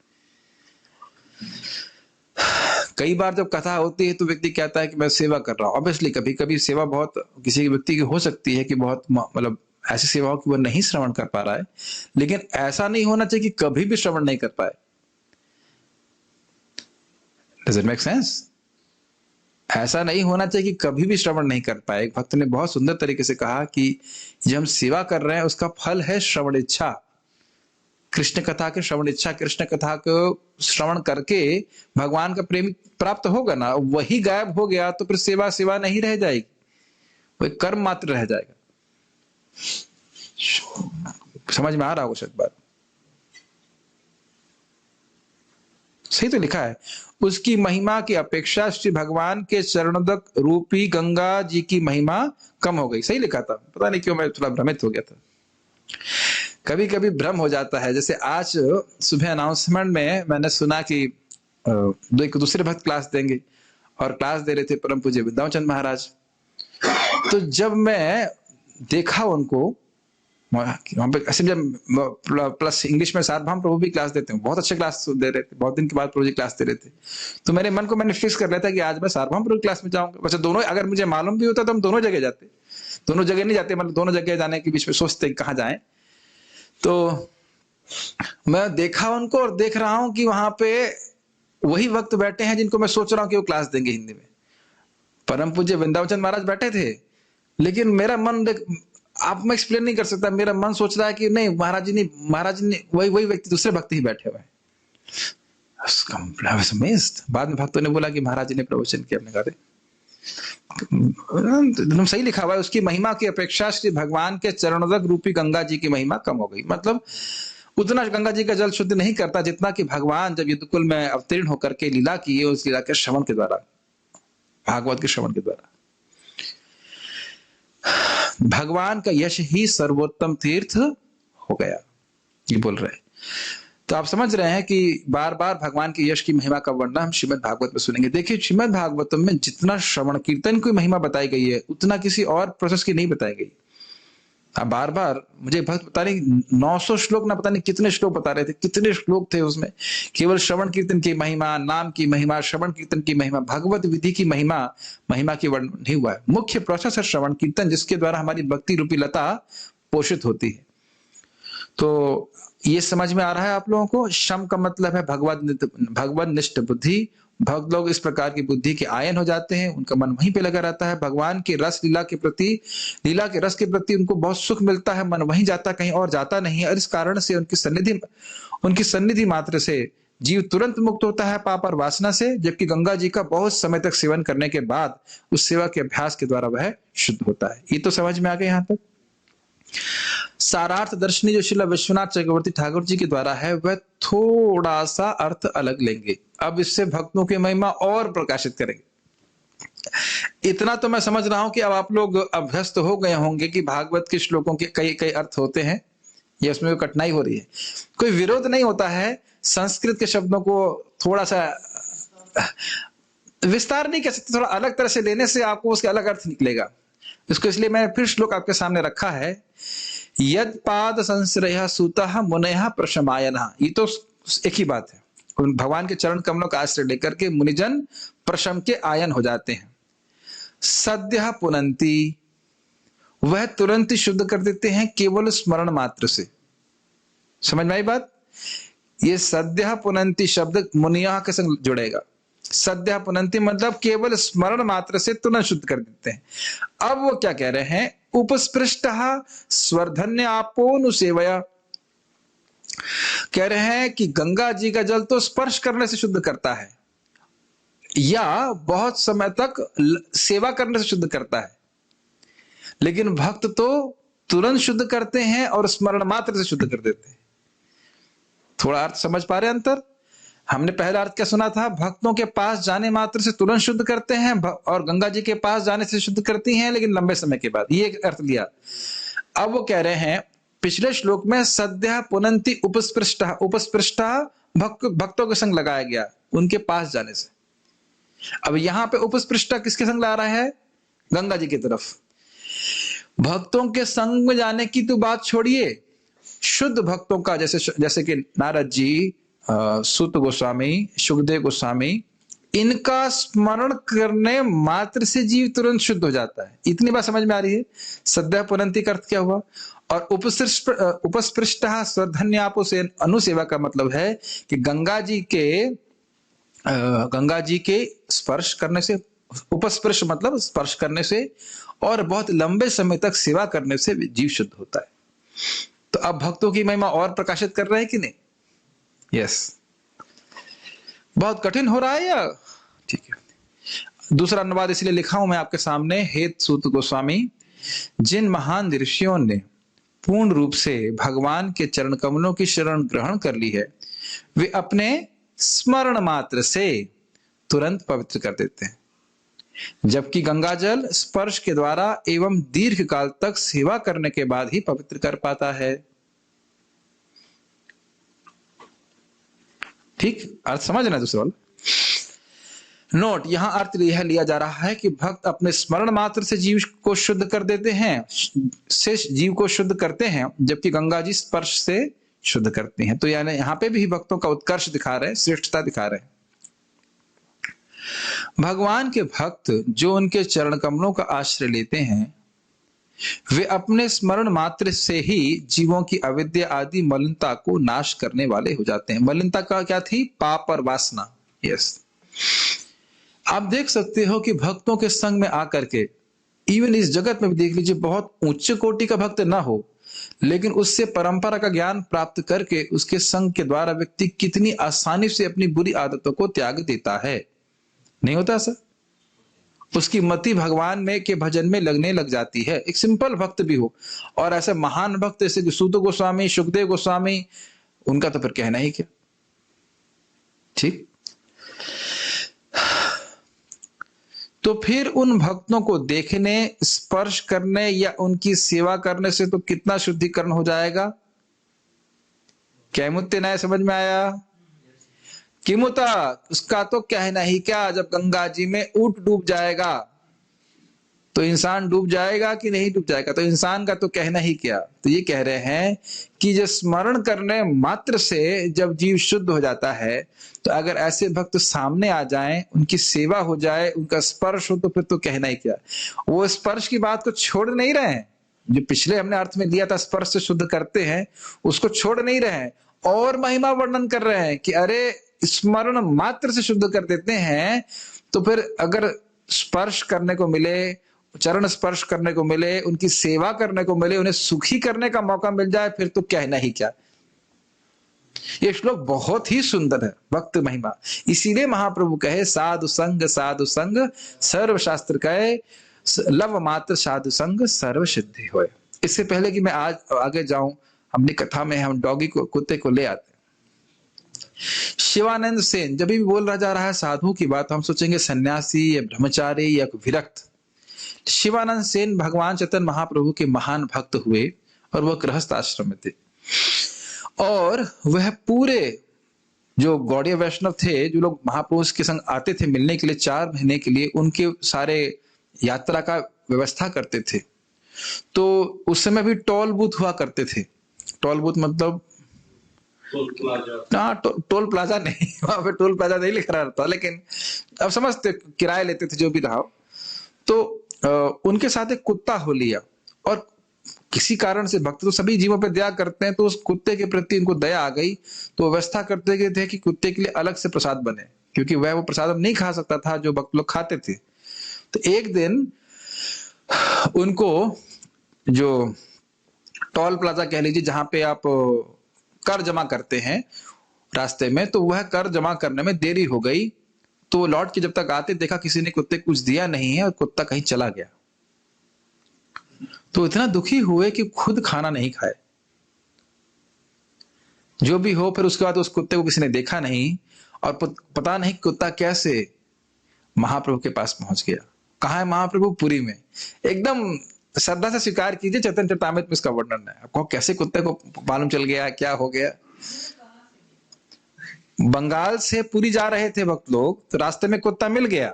कई बार जब कथा होती है तो व्यक्ति कहता है कि मैं सेवा कर रहा हूं। ऑब्वियसली कभी कभी सेवा बहुत किसी व्यक्ति की हो सकती है कि बहुत मतलब ऐसी सेवाओं की वो नहीं श्रवण कर पा रहा है, लेकिन ऐसा नहीं होना चाहिए कि कभी भी श्रवण नहीं कर पाए। Does it make sense? ऐसा नहीं होना चाहिए कि कभी भी श्रवण नहीं कर पाए। एक भक्त ने बहुत सुंदर तरीके से कहा कि जब हम सेवा कर रहे हैं उसका फल है श्रवण इच्छा, कृष्ण कथा के श्रवण इच्छा। कृष्ण कथा को श्रवण करके भगवान का प्रेम प्राप्त होगा ना, वही गायब हो गया तो फिर सेवा नहीं रह जाएगी, वही कर्म मात्र रह जाएगा। समझ में आ रहा होगा शायद बात? सही तो लिखा है, उसकी महिमा की अपेक्षा श्री भगवान के चरणोदक रूपी गंगा जी की महिमा कम हो गई। सही लिखा था, पता नहीं क्यों मैं थोड़ा भ्रमित हो गया था। कभी कभी भ्रम हो जाता है। जैसे आज सुबह अनाउंसमेंट में मैंने सुना कि एक दूसरे भक्त क्लास देंगे और क्लास दे रहे थे परम पूज्य वृंदावन महाराज। तो जब मैं देखा उनको वहां पे ऐसे, जब प्लस इंग्लिश में सार्वभौम प्रभु भी क्लास देते हैं, बहुत अच्छे क्लास दे रहे थे, बहुत दिन के बाद प्रभु जी क्लास दे रहे थे। तो मेरे मन को मैंने फिक्स कर लिया था कि आज मैं सार्वभौम प्रभु क्लास में जाऊंगा। वैसे दोनों, अगर मुझे मालूम भी होता तो हम दोनों जगह जाते, दोनों जगह नहीं जाते, मतलब दोनों जगह जाने के बीच में सोचते कहाँ जाएं। तो मैं देखा उनको और देख रहा हूं कि वहां पे वही वक्त बैठे हैं जिनको मैं सोच रहा हूं कि वो क्लास देंगे हिंदी में। परम पूज्य वृंदावन महाराज बैठे थे, लेकिन मेरा मन आप मैं एक्सप्लेन नहीं कर सकता, मेरा मन सोच रहा है कि नहीं महाराज जी ने वही व्यक्ति दूसरे भक्त ही बैठे हुए हैं। बाद में भक्तों ने बोला कि महाराज जी ने प्रवचन किया। अपने कहा एकदम सही लिखा हुआ है, उसकी महिमा की अपेक्षा श्री भगवान के चरणोदक रूपी गंगा जी की महिमा कम हो गई। मतलब उतना गंगा जी का जल शुद्ध नहीं करता जितना कि भगवान जब यदुकुल में अवतीर्ण होकर के लीला किए, उस लीला के श्रवण के द्वारा, भागवत के श्रवण के द्वारा। भगवान का यश ही सर्वोत्तम तीर्थ हो गया, ये बोल रहे हैं। तो आप समझ रहे हैं कि बार बार भगवान के यश की महिमा का वर्णन हम श्रीमद् भागवत में सुनेंगे। देखिए श्रीमद् भागवतम में जितना श्रवण कीर्तन की महिमा बताई गई है उतना किसी और प्रोसेस की नहीं बताई गई। अब बार बार मुझे भक्त बता रहे 900 श्लोक ना पता नहीं कितने श्लोक बता रहे थे, कितने श्लोक थे उसमें। केवल श्रवण कीर्तन की महिमा, नाम की महिमा, श्रवण कीर्तन की महिमा, भगवत विधि की महिमा की वर्णन नहीं हुआ है। मुख्य प्रोसेस है श्रवण कीर्तन, जिसके द्वारा हमारी भक्ति रूपी लता पोषित होती है। तो ये समझ में आ रहा है आप लोगों को? शम का मतलब है भगवत निष्ठ बुद्धि। भक्त लोग इस प्रकार की बुद्धि के आयन हो जाते हैं, उनका मन वहीं पे लगा रहता है। भगवान के रस लीला के रस के प्रति उनको बहुत सुख मिलता है, मन वहीं जाता, कहीं और जाता नहीं है। और इस कारण से उनकी सन्निधि मात्र से जीव तुरंत मुक्त होता है पाप और वासना से, जबकि गंगा जी का बहुत समय तक सेवन करने के बाद उस सेवा के अभ्यास के द्वारा वह शुद्ध होता है। ये तो समझ में आ गया यहां तक। सारार्थ दर्शनी जो श्रील विश्वनाथ चक्रवर्ती ठाकुर जी के द्वारा है वह थोड़ा सा अर्थ अलग लेंगे। अब इससे भक्तों की महिमा और प्रकाशित करेंगे। इतना तो मैं समझ रहा हूं कि अब आप लोग अभ्यस्त हो गए होंगे कि भागवत के श्लोकों के कई कई अर्थ होते हैं, ये उसमें कठिनाई हो रही है। कोई विरोध नहीं होता है संस्कृत के शब्दों को थोड़ा सा विस्तार नहीं कह सकते, थोड़ा अलग तरह से लेने से आपको उसके अलग अर्थ निकलेगा। इसको इसलिए मैं फिर श्लोक आपके सामने रखा है। यद पाद संश्रय सूतः मुनयः प्रशमायनः। ये तो एक ही बात है, भगवान के चरण कमलों का आश्रय लेकर के मुनिजन प्रशम के आयन हो जाते हैं। सद्यः पुनन्ति, वह तुरंत ही शुद्ध कर देते हैं केवल स्मरण मात्र से। समझ में आई बात? ये सद्यः पुनन्ति शब्द मुनिया के संग जुड़ेगा। सद्यः पुनन्ति मतलब केवल स्मरण मात्र से तुरंत शुद्ध कर देते हैं। अब वो क्या कह रहे हैं? उपस्पृष्टः स्वर्धन्य आपोनुसेवया, कह रहे हैं कि गंगा जी का जल तो स्पर्श करने से शुद्ध करता है या बहुत समय तक सेवा करने से शुद्ध करता है, लेकिन भक्त तो तुरंत शुद्ध करते हैं और स्मरण मात्र से शुद्ध कर देते हैं। थोड़ा अर्थ समझ पा रहे हैं अंतर? हमने पहला अर्थ क्या सुना था? भक्तों के पास जाने मात्र से तुरंत शुद्ध करते हैं और गंगा जी के पास जाने से शुद्ध करती हैं, लेकिन लंबे समय के बाद। ये एक अर्थ लिया। अब वो कह रहे हैं पिछले श्लोक में सद्यः पुनन्ति उपस्पृष्टः, उपस्पृष्टः भक्तों के संग लगाया गया, उनके पास जाने से। अब यहां पे उपस्पृष्टः किसके संग ला रहा है? गंगा जी की तरफ। भक्तों के संग में जाने की तो बात छोड़िए, शुद्ध भक्तों का, जैसे कि नारद जी, सूत गोस्वामी, सुखदेव गोस्वामी, इनका स्मरण करने मात्र से जीव तुरंत शुद्ध हो जाता है। इतनी बात समझ में आ रही है? सद्यः पुनन्ति का अर्थ क्या हुआ? और उपस्पृष्टः स्वर्धन्यापो से अनुसेवा का मतलब है कि गंगा जी के स्पर्श करने से, उपस्पर्श मतलब स्पर्श करने से, और बहुत लंबे समय तक सेवा करने से जीव शुद्ध होता है। तो अब भक्तों की महिमा और प्रकाशित कर रहे हैं कि नहीं? यस। बहुत कठिन हो रहा है या ठीक है? दूसरा अनुवाद इसलिए लिखा हूं मैं आपके सामने। हेत सूत गोस्वामी, जिन महान ऋषियों ने पूर्ण रूप से भगवान के चरण कमलों की शरण ग्रहण कर ली है, वे अपने स्मरण मात्र से तुरंत पवित्र कर देते हैं, जबकि गंगाजल स्पर्श के द्वारा एवं दीर्घ काल तक सेवा करने के बाद ही पवित्र कर पाता है। ठीक, अर्थ समझना दूसरा वाला। नोट, यहां अर्थ यह लिया जा रहा है कि भक्त अपने स्मरण मात्र से जीव को शुद्ध कर देते हैं, जीव को शुद्ध करते हैं, जबकि गंगा जी स्पर्श से शुद्ध करती हैं। तो यानी यहां पे भी भक्तों का उत्कर्ष दिखा रहे हैं, श्रेष्ठता दिखा रहे हैं। भगवान के भक्त जो उनके चरण कमलों का आश्रय लेते हैं, वे अपने स्मरण मात्र से ही जीवों की अविद्या आदि मलिनता को नाश करने वाले हो जाते हैं। मलिनता का क्या थी? पाप और वासना। यस। आप देख सकते हो कि भक्तों के संग में आकर के, इवन इस जगत में भी देख लीजिए, बहुत उच्च कोटि का भक्त ना हो, लेकिन उससे परंपरा का ज्ञान प्राप्त करके उसके संग के द्वारा व्यक्ति कितनी आसानी से अपनी बुरी आदतों को त्याग देता है। नहीं होता सर? उसकी मति भगवान में के भजन में लगने लग जाती है, एक सिंपल भक्त भी हो। और ऐसे महान भक्त जैसे सूत गोस्वामी, सुखदेव गोस्वामी, उनका तो फिर कहना ही क्या। ठीक, तो फिर उन भक्तों को देखने, स्पर्श करने या उनकी सेवा करने से तो कितना शुद्धिकरण हो जाएगा। क्या मुत्ते नया समझ में आया? किमुता, उसका तो कहना ही क्या। जब गंगा जी में ऊंट डूब जाएगा तो इंसान डूब जाएगा कि नहीं डूब जाएगा? तो इंसान का तो कहना ही क्या। तो ये कह रहे हैं कि जो स्मरण करने मात्र से जब जीव शुद्ध हो जाता है, तो अगर ऐसे भक्त सामने आ जाएं, उनकी सेवा हो जाए, उनका स्पर्श हो, तो फिर तो कहना ही क्या। वो स्पर्श की बात को छोड़ नहीं रहे हैं, जो पिछले हमने अर्थ में लिया था स्पर्श से शुद्ध करते हैं, उसको छोड़ नहीं रहे हैं, और महिमा वर्णन कर रहे हैं कि अरे स्मरण मात्र से शुद्ध कर देते हैं। तो फिर अगर स्पर्श करने को मिले, चरण स्पर्श करने को मिले, उनकी सेवा करने को मिले, उन्हें सुखी करने का मौका मिल जाए, फिर तो कहना ही क्या। ये श्लोक बहुत ही सुंदर है, भक्त महिमा। इसीलिए महाप्रभु कहे साधु संग सर्व शास्त्र कहे, लव मात्र साधु संग सर्व सिद्धि होए। इससे पहले कि मैं आज आगे जाऊं अपनी कथा में, हम डॉगी को, कुत्ते को ले आते हैं। शिवानंद सेन जब भी बोल रहा जा रहा है साधु की बात, हम सोचेंगे सन्यासी या ब्रह्मचारी या विरक्त। शिवानंद सेन भगवान चैतन्य महाप्रभु के महान भक्त हुए और वह गृहस्थ आश्रम में थे, और वह पूरे जो गौड़ीय वैष्णव थे, जो लोग महापुरुष के संग आते थे मिलने के लिए 4 महीने के लिए, उनके सारे यात्रा का व्यवस्था करते थे। तो उस समय भी टोल बूथ हुआ करते थे। टोल बूथ मतलब टोल प्लाजा नहीं, वहां पे टोल प्लाजा नहीं लिखा रहता, लेकिन अब समझते, किराए लेते थे जो भी रहा। तो उनके साथ एक कुत्ता हो लिया, और किसी कारण से भक्त तो सभी जीवों पर दया करते हैं, तो उस कुत्ते के प्रति उनको दया आ गई, तो व्यवस्था करते थे कि कुत्ते के लिए अलग से प्रसाद बने, क्योंकि वह वो प्रसाद नहीं खा सकता था जो भक्त लोग खाते थे। तो एक दिन उनको जो टोल प्लाजा कह लीजिए, जहां पे आप कर जमा करते हैं रास्ते में, तो वह कर जमा करने में देरी हो गई। तो लौट के जब तक आते, देखा किसी ने कुत्ते को कुछ दिया नहीं है और कुत्ता कहीं चला गया। तो इतना दुखी हुए कि खुद खाना नहीं खाए। जो भी हो, फिर उसके बाद उस कुत्ते को किसी ने देखा नहीं, और पता नहीं कुत्ता कैसे महाप्रभु के पास पहुंच गया। कहाँ है महाप्रभु? पुरी में। एकदम श्रद्धा से स्वीकार कीजिए, चैतन्य चरितामृत में इसका वर्णन है। आपको कैसे कुत्ते को मालूम चल गया, क्या हो गया। बंगाल से पुरी जा रहे थे भक्त लोग, तो रास्ते में कुत्ता मिल गया।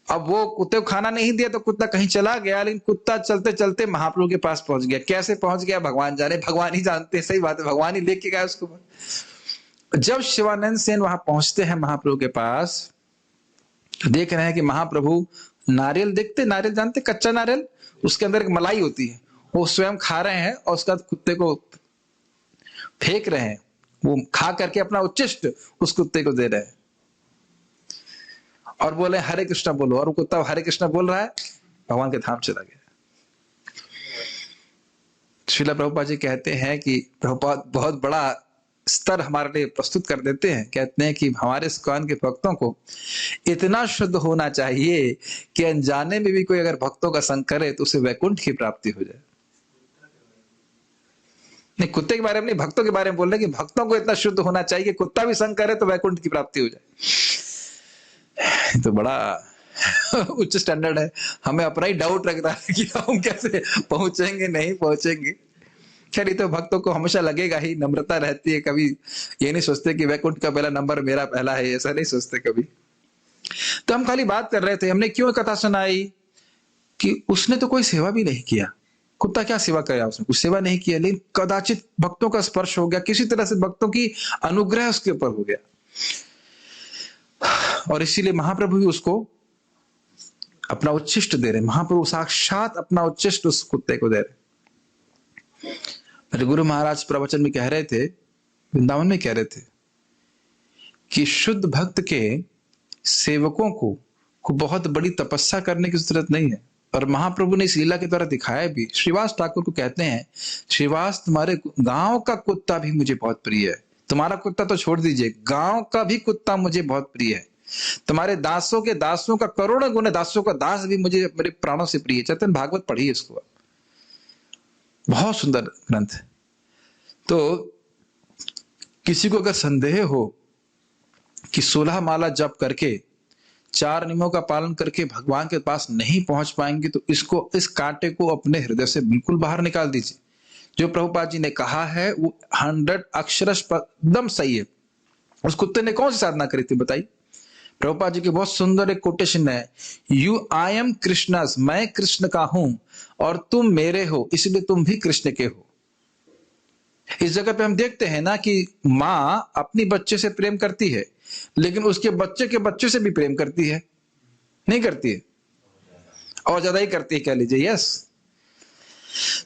अब वो कुत्ते को खाना नहीं दिया तो कुत्ता कहीं चला गया, लेकिन कुत्ता चलते चलते महाप्रभु के पास पहुंच गया। कैसे पहुंच गया भगवान जाने, भगवान ही जानते हैं। सही बात है, भगवान ही लेके गया उसको। जब शिवानंद सेन वहां पहुंचते हैं महाप्रभु के पास, देख रहे हैं कि महाप्रभु नारियल देखते, नारियल जानते, कच्चा नारियल, उसके अंदर एक मलाई होती है, वो स्वयं खा रहे हैं, और उसका कुत्ते को फेंक रहे हैं। वो खा करके अपना उच्चिष्ट उस कुत्ते को दे रहे हैं, और बोले हरे कृष्णा बोलो, और वो कुत्ता हरे कृष्णा बोल रहा है, भगवान के धाम चला गया। श्रीला प्रभुपाद जी कहते हैं कि प्रभुपाद बहुत बड़ा स्तर हमारे लिए प्रस्तुत कर देते हैं। कहते हैं कि हमारे इस्कॉन के भक्तों को इतना शुद्ध होना चाहिए कि अनजाने में भी कोई अगर भक्तों का संग करे तो उसे वैकुंठ की प्राप्ति हो जाए। नहीं, कुत्ते के बारे में नहीं, भक्तों के बारे में बोल रहे कि भक्तों को इतना शुद्ध होना चाहिए कि कुत्ता भी संग करे तो वैकुंठ की प्राप्ति हो जाए। तो बड़ा उच्च स्टैंडर्ड है। हमें अपना ही डाउट लगता है कि हम कैसे पहुंचेंगे, नहीं पहुंचेंगे। खैर, तो भक्तों को हमेशा लगेगा ही, नम्रता रहती है। कभी ये नहीं सोचते कि वैकुंठ का पहला नंबर मेरा पहला है, ऐसा नहीं सोचते कभी। तो हम खाली बात कर रहे थे, हमने क्यों कथा सुनाई कि उसने तो कोई सेवा भी नहीं किया। कुत्ता क्या सेवा करे, उसने कुछ सेवा नहीं किया, लेकिन कदाचित भक्तों का स्पर्श हो गया, किसी तरह से भक्तों की अनुग्रह उसके ऊपर हो गया, और इसीलिए महाप्रभु भी उसको अपना उच्चिष्ट दे रहे। महाप्रभु साक्षात अपना उच्चिष्ट उस कुत्ते को दे रहे। मेरे गुरु महाराज प्रवचन में कह रहे थे, वृंदावन में कह रहे थे कि शुद्ध भक्त के सेवकों को बहुत बड़ी तपस्या करने की जरूरत नहीं है, और महाप्रभु ने इस लीला के द्वारा दिखाया भी। श्रीवास ठाकुर को कहते हैं, श्रीवास तुम्हारे गांव का कुत्ता भी मुझे बहुत प्रिय है। तुम्हारा कुत्ता तो छोड़ दीजिए, गांव का भी कुत्ता मुझे बहुत प्रिय है। तुम्हारे दासों के दासों का करोड़ों गुना दासों का दास भी मुझे मेरे प्राणों से प्रिय है। चैतन्य भागवत पढ़िए इसको, बहुत सुंदर ग्रंथ है। तो किसी को अगर संदेह हो कि 16 माला जप करके 4 नियमों का पालन करके भगवान के पास नहीं पहुंच पाएंगे, तो इस कांटे को अपने हृदय से बिल्कुल बाहर निकाल दीजिए। जो प्रभुपाद जी ने कहा है वो 100 अक्षरश एकदम सही है। उस कुत्ते ने कौन सी साधना करी थी बताइए? प्रभुपाद जी की बहुत सुंदर एक कोटेशन है, आई एम कृष्णस, मैं कृष्ण का हूं और तुम मेरे हो, इसलिए तुम भी कृष्ण के हो। इस जगह पे हम देखते हैं ना कि माँ अपनी बच्चे से प्रेम करती है, लेकिन उसके बच्चे के बच्चे से भी प्रेम करती है, नहीं करती है? और ज्यादा ही करती है कह लीजिए। यस।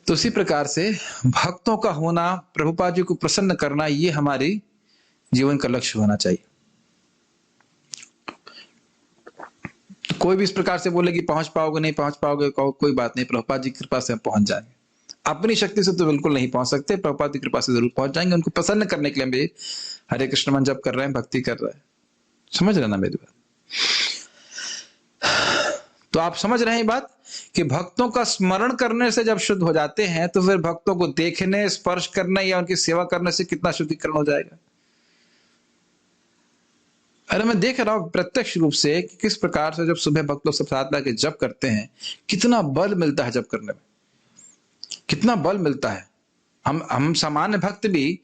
तो उसी प्रकार से भक्तों का होना, प्रभुपाद जी को प्रसन्न करना, ये हमारी जीवन का लक्ष्य होना चाहिए। कोई भी इस प्रकार से बोले कि पहुंच पाओगे नहीं पहुंच पाओगे, कोई बात नहीं, प्रभुपाद जी की कृपा से हम पहुंच जाएंगे। अपनी शक्ति से तो बिल्कुल नहीं पहुंच सकते, प्रभुपाद की कृपा से जरूर पहुंच जाएंगे। उनको प्रसन्न करने के लिए हम ये हरे कृष्ण मंत्र जप कर रहे हैं, भक्ति कर रहे हैं। समझ रहे ना मेरी बात? तो आप समझ रहे हैं बात कि भक्तों का स्मरण करने से जब शुद्ध हो जाते हैं तो फिर भक्तों को देखने, स्पर्श करने या उनकी सेवा करने से कितना शुद्धिकरण हो जाएगा। अरे मैं देख रहा हूं प्रत्यक्ष रूप से कि किस प्रकार से जब सुबह भक्त लोग सब साथ लाके जप करते हैं, कितना बल मिलता है जप करने में, कितना बल मिलता है। हम सामान्य भक्त भी,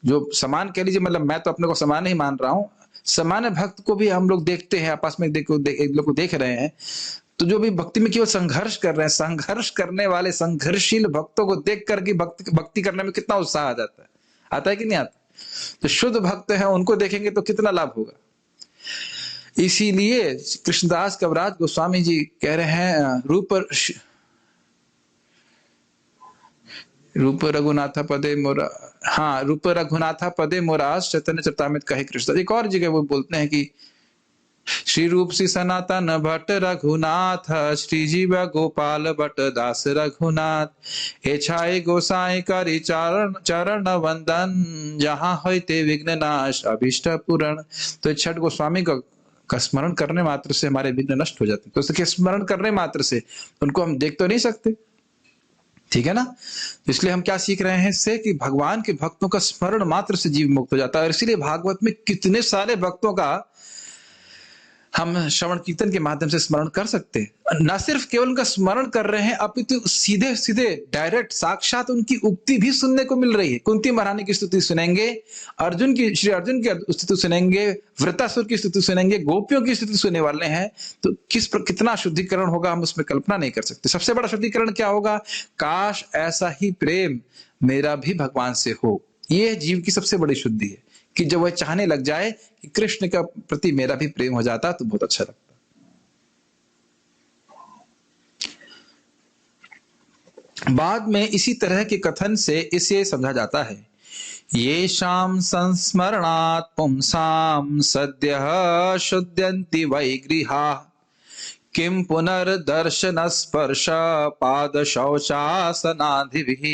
जो समान कह लीजिए, मतलब मैं तो अपने को समान ही मान रहा हूं, सामान्य भक्त को भी हम लोग देखते हैं, आपस में एक लोग को देख रहे हैं, तो जो भी भक्ति में केवल संघर्ष कर रहे हैं, संघर्ष करने वाले संघर्षशील भक्तों को देख करके भक्ति करने में कितना उत्साह आ जाता है, आता है कि नहीं आता? तो शुद्ध भक्त हैं, उनको देखेंगे तो कितना लाभ होगा। इसीलिए कृष्णदास कविराज गोस्वामी जी कह रहे हैं, रूप रघुनाथ पदे मोरा, हाँ, रूप रघुनाथ पदे मोरास चैतन्य चरितामृत कहे कृष्ण। एक और जगह वो बोलते हैं कि श्री रूप श्री सनातन भट्ट रघुनाथ, श्री जीव गोपाल भट्ट दास रघुनाथ, एछाए गोसाई करी चरण वंदन, जहां होते विघ्न नाश अभिष्ट पूरण। तो छठ गोस्वामी का स्मरण करने मात्र से हमारे विघ्न नष्ट हो जाते हैं। तो उसके स्मरण करने मात्र से उनको हम देख तो नहीं सकते, ठीक है ना? इसलिए हम क्या सीख रहे हैं इससे कि भगवान के भक्तों का स्मरण मात्र से जीव मुक्त हो जाता है। और इसीलिए भागवत में कितने सारे भक्तों का हम श्रवण कीर्तन के माध्यम से स्मरण कर सकते हैं। न सिर्फ केवल उनका स्मरण कर रहे हैं, अपितु सीधे सीधे डायरेक्ट साक्षात उनकी उक्ति भी सुनने को मिल रही है। कुंती महारानी की स्तुति सुनेंगे, श्री अर्जुन की स्तुति सुनेंगे, वृत्तासुर की स्तुति सुनेंगे, गोपियों की स्तुति सुनने वाले हैं। तो कितना शुद्धिकरण होगा, हम उसमें कल्पना नहीं कर सकते। सबसे बड़ा शुद्धिकरण क्या होगा? काश ऐसा ही प्रेम मेरा भी भगवान से हो। यह जीव की सबसे बड़ी शुद्धि है कि जब वह चाहने लग जाए कि कृष्ण का प्रति मेरा भी प्रेम हो जाता तो बहुत अच्छा लगता। बाद में इसी तरह के कथन से इसे समझा जाता है, ये शाम संस्मरणात् पुंसाम सद्यः शुद्ध्यन्ति वै गृहा, किम पुनर्दर्शन स्पर्श पाद शौचासनादिभिः।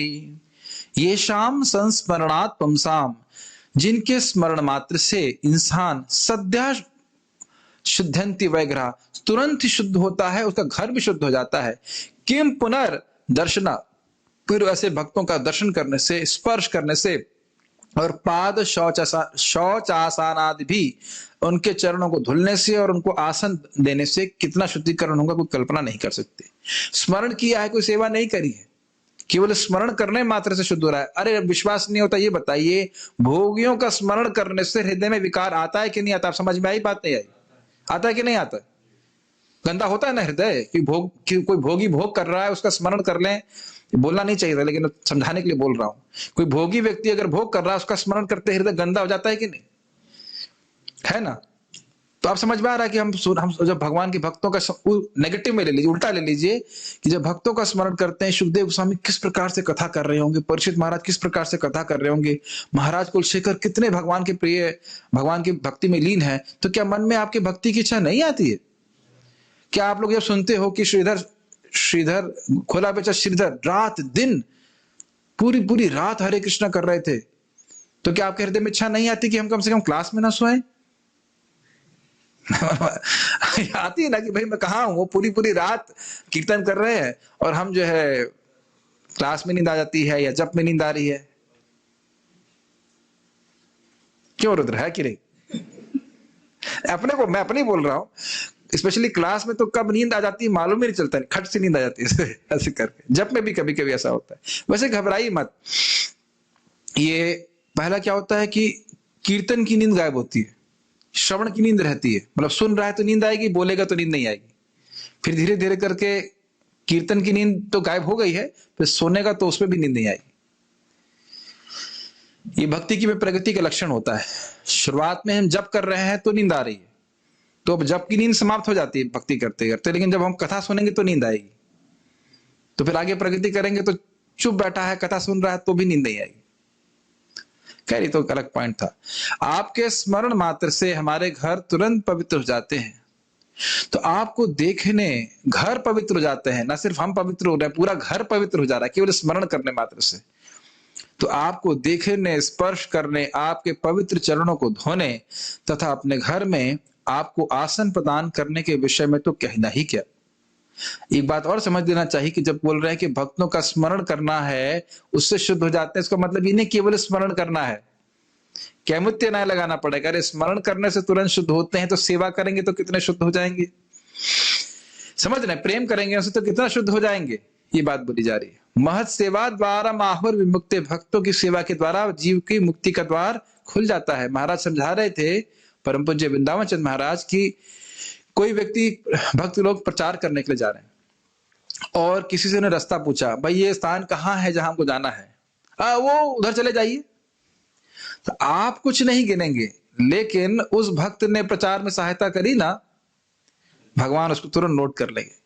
ये शाम संस्मरणात् पुंसाम, जिनके स्मरण मात्र से इंसान सद्या शुद्धंति वैग्रह, तुरंत ही शुद्ध होता है, उसका घर भी शुद्ध हो जाता है। किम पुनर्दर्शना, फिर ऐसे भक्तों का दर्शन करने से, स्पर्श करने से, और पाद शौचासनादि भी, उनके चरणों को धुलने से और उनको आसन देने से कितना शुद्धिकरण होगा, कोई कल्पना नहीं कर सकते। स्मरण किया है, कोई सेवा नहीं करी है, केवल स्मरण करने मात्र से शुद्ध हो रहा है। अरे विश्वास नहीं होता, ये बताइए, भोगियों का स्मरण करने से हृदय में विकार आता है कि नहीं आता? आप समझ में आई बात? नहीं आई? आता है कि नहीं आता? गंदा होता है ना हृदय कि कोई भोगी भोग कर रहा है, उसका स्मरण कर लें। बोलना नहीं चाहिए था, लेकिन समझाने के लिए बोल रहा हूं। कोई भोगी व्यक्ति अगर भोग कर रहा है, उसका स्मरण करते हृदय गंदा हो जाता है कि नहीं? है ना? तो आप समझ में आ रहा है कि हम जब भगवान के भक्तों का नेगेटिव में ले लीजिए, उल्टा ले लीजिए, कि जब भक्तों का स्मरण करते हैं, सुखदेव गोस्वामी किस प्रकार से कथा कर रहे होंगे, परीक्षित महाराज किस प्रकार से कथा कर रहे होंगे, महाराज कुलशेखर कितने भगवान के प्रिय, भगवान की भक्ति में लीन है, तो क्या मन में आपकी भक्ति की इच्छा नहीं आती है? क्या आप लोग जब सुनते हो कि श्रीधर खोला बेचा श्रीधर रात दिन पूरी रात हरे कृष्णा कर रहे थे, तो क्या आपके हृदय में इच्छा नहीं आती कि हम कम से कम क्लास में ना सोएं? आती है ना कि भाई मैं कहा हूं, वो पूरी रात कीर्तन कर रहे हैं और हम जो है क्लास में नींद आ जाती है या जप में नींद आ रही है। क्यों रुद्र, है कि नहीं? मैं अपने बोल रहा हूं, स्पेशली क्लास में तो कब नींद आ जाती है मालूम ही नहीं चलता, खट से नींद आ जाती है ऐसे करके। जप में भी कभी कभी ऐसा होता है। वैसे घबराइए मत। ये पहला क्या होता है कि कीर्तन की नींद गायब होती है, श्रवण की नींद रहती है। मतलब सुन रहा है तो नींद आएगी, बोलेगा तो नींद नहीं आएगी। फिर धीरे धीरे करके कीर्तन की नींद तो गायब हो गई है, फिर सोने का तो उसमें भी नींद नहीं आएगी। ये भक्ति की प्रगति का लक्षण होता है। शुरुआत में हम जप कर रहे हैं तो नींद आ रही है, तो अब जप की नींद समाप्त हो जाती है भक्ति करते करते, लेकिन जब हम कथा सुनेंगे तो नींद आएगी। तो फिर आगे प्रगति करेंगे तो चुप बैठा है, कथा सुन रहा है तो भी नींद नहीं आएगी। खैर ये तो अलग पॉइंट था। आपके स्मरण मात्र से हमारे घर तुरंत पवित्र हो जाते हैं। तो आपको देखने घर पवित्र हो जाते हैं, ना सिर्फ हम पवित्र हो रहे हैं, पूरा घर पवित्र हो जा रहा है केवल स्मरण करने मात्र से। तो आपको देखने, स्पर्श करने, आपके पवित्र चरणों को धोने तथा अपने घर में आपको आसन प्रदान करने के विषय में तो कहना ही क्या। एक बात और समझ लेना चाहिए कि जब बोल रहे हैं कि भक्तों का स्मरण करना है उससे शुद्ध हो जाते हैं, इसका मतलब ये नहीं केवल स्मरण करना है, कैमुत्य ना लगाना पड़ेगा। अरे स्मरण करने से तुरंत शुद्ध होते हैं तो सेवा करेंगे तो कितने शुद्ध हो जाएंगे, समझ रहे, प्रेम करेंगे उनसे तो कितना शुद्ध हो जाएंगे, ये बात बोली जा रही है। महत सेवा द्वारा माहुर विमुक्त, भक्तों की सेवा के द्वारा जीव की मुक्ति का द्वार खुल जाता है। महाराज समझा रहे थे परम पूज्य वृंदावन चंद महाराज की, कोई व्यक्ति, भक्त लोग प्रचार करने के लिए जा रहे हैं और किसी से उन्हें रास्ता पूछा, भाई ये स्थान कहाँ है जहां हमको जाना है, वो उधर चले जाइए। तो आप कुछ नहीं गिनेंगे, लेकिन उस भक्त ने प्रचार में सहायता करी ना, भगवान उसको तुरंत नोट कर लेंगे।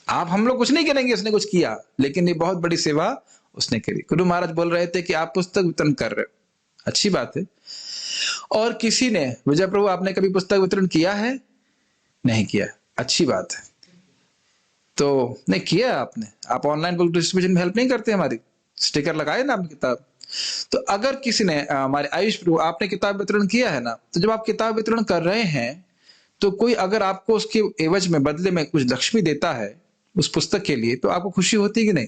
आप, हम लोग कुछ नहीं गिनेंगे उसने कुछ किया, लेकिन ये बहुत बड़ी सेवा उसने करी। गुरु महाराज बोल रहे थे कि आप पुस्तक वितरण कर रहे हो, अच्छी बात है। और किसी ने, विजय प्रभु आपने कभी पुस्तक वितरण किया है? नहीं किया, अच्छी बात है। तो नहीं किया आपने, आप ऑनलाइन बुक डिस्ट्रीब्यूशन में हेल्प नहीं करते हमारी, स्टिकर लगाए ना आपकी किताब। तो अगर किसी ने, हमारे आयुष प्रभु, आपने किताब वितरण किया है ना, तो जब आप किताब वितरण कर रहे हैं तो कोई अगर आपको उसके एवज में, बदले में कुछ लक्ष्मी देता है उस पुस्तक के लिए, तो आपको खुशी होती है कि नहीं?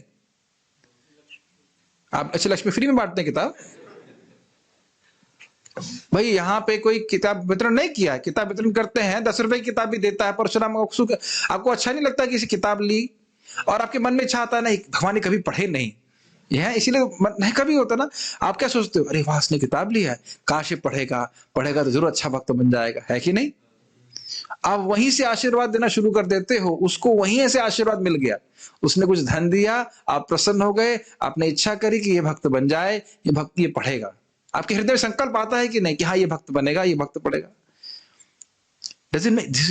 आप अच्छा लक्ष्मी फ्री में बांटते हैं किताब? भाई यहाँ पे कोई किताब वितरण नहीं किया, किताब वितरण करते हैं, 10 रुपए की किताब भी देता है परशुराम। आपको अच्छा नहीं लगता कि किसी किताब ली और आपके मन में इच्छा आता है नहीं भगवान ने कभी पढ़े नहीं, यह इसीलिए नहीं कभी होता ना, आप क्या सोचते हो, अरे वाह उसने किताब ली है, काश ये पढ़ेगा, पढ़ेगा तो जरूर अच्छा भक्त बन जाएगा, है कि नहीं? आप वहीं से आशीर्वाद देना शुरू कर देते हो, उसको वहीं से आशीर्वाद मिल गया, उसने कुछ धन दिया, आप प्रसन्न हो गए, आपने इच्छा करी कि ये भक्त बन जाए, ये भक्त ये पढ़ेगा। आपके हृदय में संकल्प आता है कि नहीं कि हाँ ये भक्त बनेगा, ये भक्त पढ़ेगा।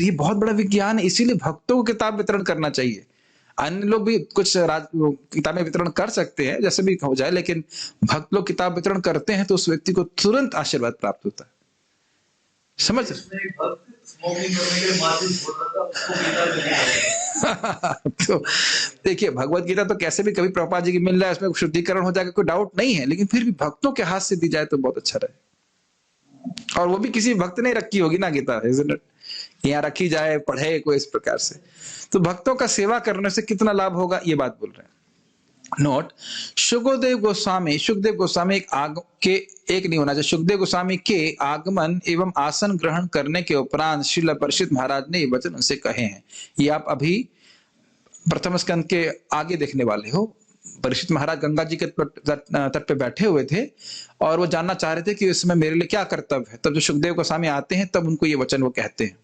ये बहुत बड़ा विज्ञान है, इसीलिए भक्तों को किताब वितरण करना चाहिए। अन्य लोग भी कुछ किताबें वितरण कर सकते हैं, जैसे भी हो जाए, लेकिन भक्त लोग किताब वितरण करते हैं तो उस व्यक्ति को तुरंत आशीर्वाद प्राप्त होता है। समझ स्मोकिंग करने के लिए माचिस बोल रहा था, उसको गीता में लिखा है। तो देखिए भगवत गीता तो कैसे भी कभी प्रभुपाद जी की मिल रहा है, उसमें शुद्धिकरण हो जाएगा, कोई डाउट नहीं है, लेकिन फिर भी भक्तों के हाथ से दी जाए तो बहुत अच्छा रहे। और वो भी किसी भक्त ने रखी होगी ना गीता, यहाँ रखी जाए, पढ़े कोई इस प्रकार से, तो भक्तों का सेवा करने से कितना लाभ होगा, ये बात बोल रहे हैं। नोट, सुखदेव गोस्वामी एक नहीं होना चाहिए, सुखदेव गोस्वामी के आगमन एवं आसन ग्रहण करने के उपरांत श्रील परीक्षित महाराज ने ये वचन उनसे कहे हैं। ये आप अभी प्रथम स्कंद के आगे देखने वाले हो। परीक्षित महाराज गंगा जी के तट पे बैठे हुए थे और वो जानना चाह रहे थे कि इसमें मेरे लिए क्या कर्तव्य है। तब जो सुखदेव गोस्वामी आते हैं तब उनको ये वचन वो कहते हैं।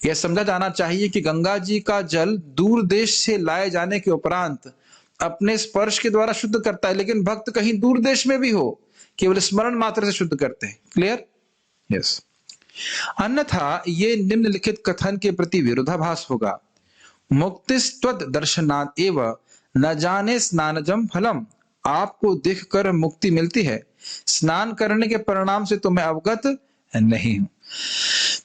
यह समझा जाना चाहिए कि गंगा जी का जल दूर देश से लाए जाने के उपरांत अपने स्पर्श के द्वारा शुद्ध करता है, लेकिन भक्त कहीं दूर देश में भी हो केवल स्मरण मात्र से शुद्ध करते हैं। क्लियर? यस। अन्यथा ये निम्नलिखित कथन के प्रति विरोधाभास होगा। मुक्तिस्त्वद दर्शनात् एव न जाने स्नानजम फलम, आपको देखकर मुक्ति मिलती है, स्नान करने के परिणाम से तो मैं अवगत नहीं हूं।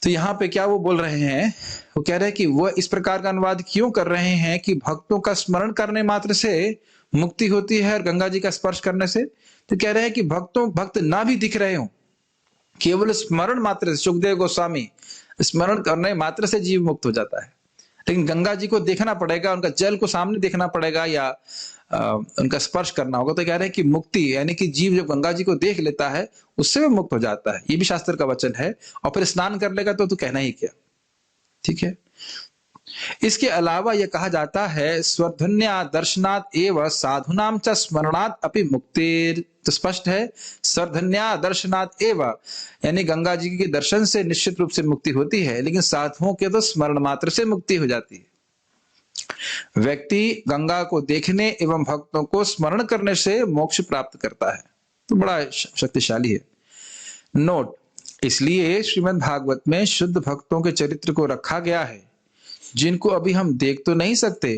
तो यहाँ पे क्या वो बोल रहे हैं, वो कह रहे हैं कि वो इस प्रकार का अनुवाद क्यों कर रहे हैं कि भक्तों का स्मरण करने मात्र से मुक्ति होती है और गंगा जी का स्पर्श करने से। तो कह रहे हैं कि भक्त ना भी दिख रहे हो, केवल स्मरण मात्र से, सुखदेव गोस्वामी स्मरण करने मात्र से जीव मुक्त हो जाता है, लेकिन गंगा जी को देखना पड़ेगा, उनका जल को सामने देखना पड़ेगा या उनका स्पर्श करना होगा। तो कह रहे हैं कि मुक्ति यानी कि जीव जब गंगा जी को देख लेता है उससे भी मुक्त हो जाता है, ये भी शास्त्र का वचन है। और फिर स्नान कर लेगा तो कहना ही क्या, ठीक है। इसके अलावा यह कहा जाता है स्वधन्या दर्शनात् एव साधुनाम च स्मरणात् अपि मुक्तिर्। तो स्पष्ट है, स्वधन्या दर्शनात् एव यानी गंगा जी के दर्शन से निश्चित रूप से मुक्ति होती है, लेकिन साधुओं के तो स्मरण मात्र से मुक्ति हो जाती है। व्यक्ति गंगा को देखने एवं भक्तों को स्मरण करने से मोक्ष प्राप्त करता है, तो बड़ा शक्तिशाली है। नोट, इसलिए श्रीमद् भागवत में शुद्ध भक्तों के चरित्र को रखा गया है, जिनको अभी हम देख तो नहीं सकते,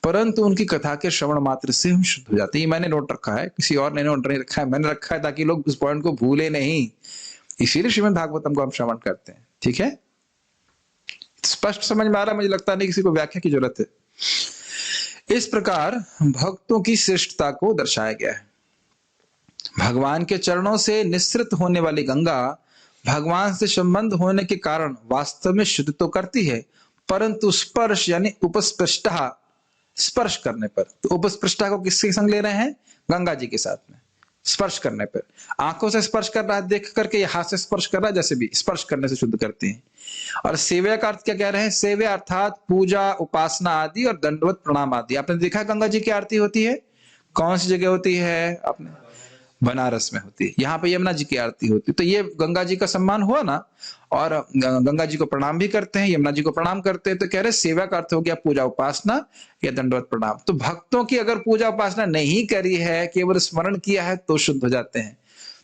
परंतु उनकी कथा के श्रवण मात्र से हम शुद्ध हो जाते हैं। ये मैंने नोट रखा है, किसी और ने नोट नहीं रखा है, मैंने रखा है ताकि लोग इस पॉइंट को भूले नहीं, इसीलिए श्रीमद् भागवतम को हम श्रवण करते हैं, ठीक है। स्पष्ट समझ में आ रहा है? मुझे लगता नहीं किसी को व्याख्या की जरूरत है। इस प्रकार भक्तों की श्रेष्ठता को दर्शाया गया है। भगवान के चरणों से निस्सृत होने वाली गंगा भगवान से संबंध होने के कारण वास्तव में शुद्ध तो करती है, परंतु स्पर्श यानी उपस्पृष्टा, स्पर्श करने पर, तो उपस्पृष्टा को किसके संग ले रहे हैं? गंगा जी के साथ में। स्पर्श करने पर, आंखों से स्पर्श कर रहा है देख करके, या हाथ से स्पर्श कर रहा है, जैसे भी स्पर्श करने से शुद्ध करते हैं। और सेव्या का अर्थ क्या कह रहे हैं? सेव्या अर्थात पूजा, उपासना आदि और दंडवत प्रणाम आदि। आपने देखा गंगा जी की आरती होती है, कौन सी जगह होती है? आपने बनारस में होती है। यहाँ पे यमुना जी की आरती होती है। तो ये गंगा जी का सम्मान हुआ ना, और गंगा जी को प्रणाम भी करते हैं, यमुना जी को प्रणाम करते हैं। तो कह रहे सेवा का अर्थ हो गया पूजा उपासना या दंडवत प्रणाम। तो भक्तों की अगर पूजा उपासना नहीं करी है, केवल स्मरण किया है, तो शुद्ध हो जाते हैं।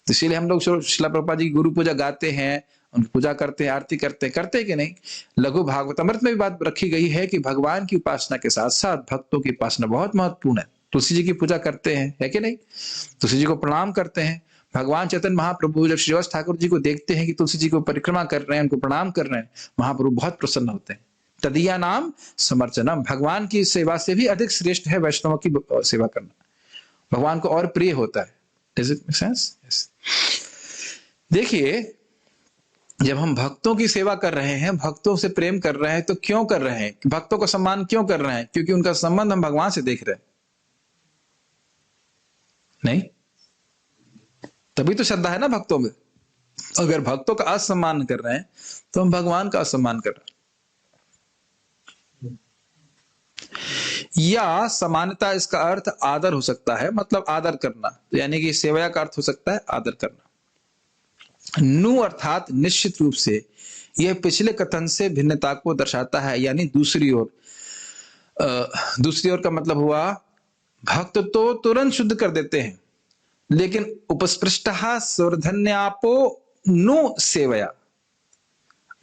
तो इसीलिए हम लोग श्रील प्रभुपाद जी की गुरु पूजा गाते हैं, उनकी पूजा करते हैं, आरती करते हैं, करते कि नहीं? लघु भागवत अमृत में भी बात रखी गई है कि भगवान की उपासना के साथ साथ भक्तों की उपासना बहुत महत्वपूर्ण है। तुलसी जी की पूजा करते हैं, है कि नहीं? तुलसी जी को प्रणाम करते हैं। भगवान चैतन्य महाप्रभु जब श्रीवास ठाकुर जी को देखते हैं कि तुलसी जी को परिक्रमा कर रहे हैं, उनको प्रणाम कर रहे हैं, महाप्रभु बहुत प्रसन्न होते हैं। तदीया नाम समर्चनम, भगवान की सेवा से भी अधिक श्रेष्ठ है वैष्णव की सेवा करना, भगवान को और प्रिय होता है। Does it make sense? Yes. देखिए, जब हम भक्तों की सेवा कर रहे हैं, भक्तों से प्रेम कर रहे हैं, तो क्यों कर रहे हैं? भक्तों का सम्मान क्यों कर रहे हैं? क्योंकि उनका संबंध हम भगवान से देख रहे हैं, नहीं? तभी तो श्रद्धा है ना भक्तों में। अगर भक्तों का असम्मान कर रहे हैं तो हम भगवान का असम्मान कर रहे हैं। या समानता, इसका अर्थ आदर हो सकता है, मतलब आदर करना, तो यानी कि सेवा का अर्थ हो सकता है आदर करना। नु अर्थात निश्चित रूप से यह पिछले कथन से भिन्नता को दर्शाता है, यानी दूसरी ओर। दूसरी ओर का मतलब हुआ भक्त तो तुरंत शुद्ध कर देते हैं, लेकिन उपस्पृष्टः स्वर्धन्यापो नु सेवया,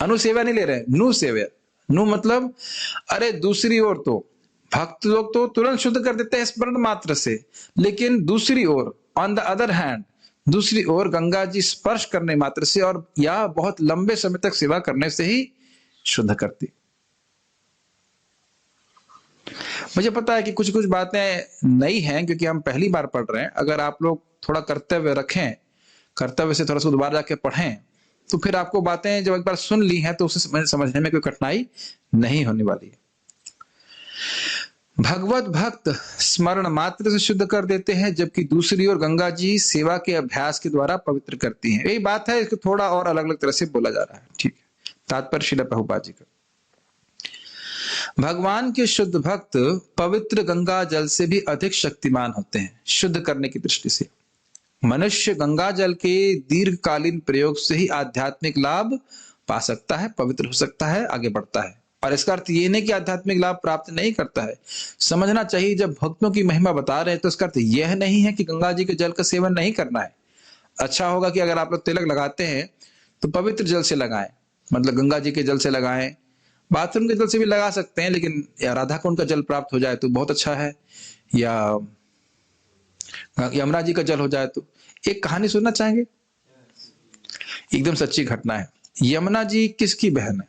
अनुसेवा नहीं ले रहे, नु सेवया। नु मतलब अरे दूसरी ओर तो भक्त लोग तो तुरंत शुद्ध कर देते हैं स्मरण मात्र से, लेकिन दूसरी ओर, ऑन द अदर हैंड, दूसरी ओर गंगा जी स्पर्श करने मात्र से और या बहुत लंबे समय तक सेवा करने से ही शुद्ध करती। मुझे पता है कि कुछ कुछ बातें नई हैं क्योंकि हम पहली बार पढ़ रहे हैं। अगर आप लोग थोड़ा कर्तव्य रखें, कर्तव्य से थोड़ा सा दोबारा जाके पढ़ें, तो फिर आपको बातें जब एक बार सुन ली हैं तो उसे समझने में कोई कठिनाई नहीं होने वाली है। भगवत भक्त स्मरण मात्र से शुद्ध कर देते हैं, जबकि दूसरी ओर गंगा जी सेवा के अभ्यास के द्वारा पवित्र करती हैं। यही बात है, इसको थोड़ा और अलग अलग तरह से बोला जा रहा है। ठीक है, तात्पर्य श्रील प्रभुपाद जी का। भगवान के शुद्ध भक्त पवित्र गंगा जल से भी अधिक शक्तिमान होते हैं शुद्ध करने की दृष्टि से। मनुष्य गंगा जल के दीर्घकालीन प्रयोग से ही आध्यात्मिक लाभ पा सकता है, पवित्र हो सकता है, आगे बढ़ता है। और इसका अर्थ ये नहीं कि आध्यात्मिक लाभ प्राप्त नहीं करता है। समझना चाहिए, जब भक्तों की महिमा बता रहे हैं तो इसका अर्थ यह नहीं है कि गंगा जी के जल का सेवन नहीं करना है। अच्छा होगा कि अगर आप लोग तिलक लगाते हैं तो पवित्र जल से लगाएं, मतलब गंगा जी के जल से लगाएं। बाथरूम के जल से भी लगा सकते हैं, लेकिन या राधा कुंड का जल प्राप्त हो जाए तो बहुत अच्छा है, या यमुना जी का जल हो जाए तो। एक कहानी सुनना चाहेंगे? एकदम सच्ची घटना है। यमुना जी किसकी बहन है?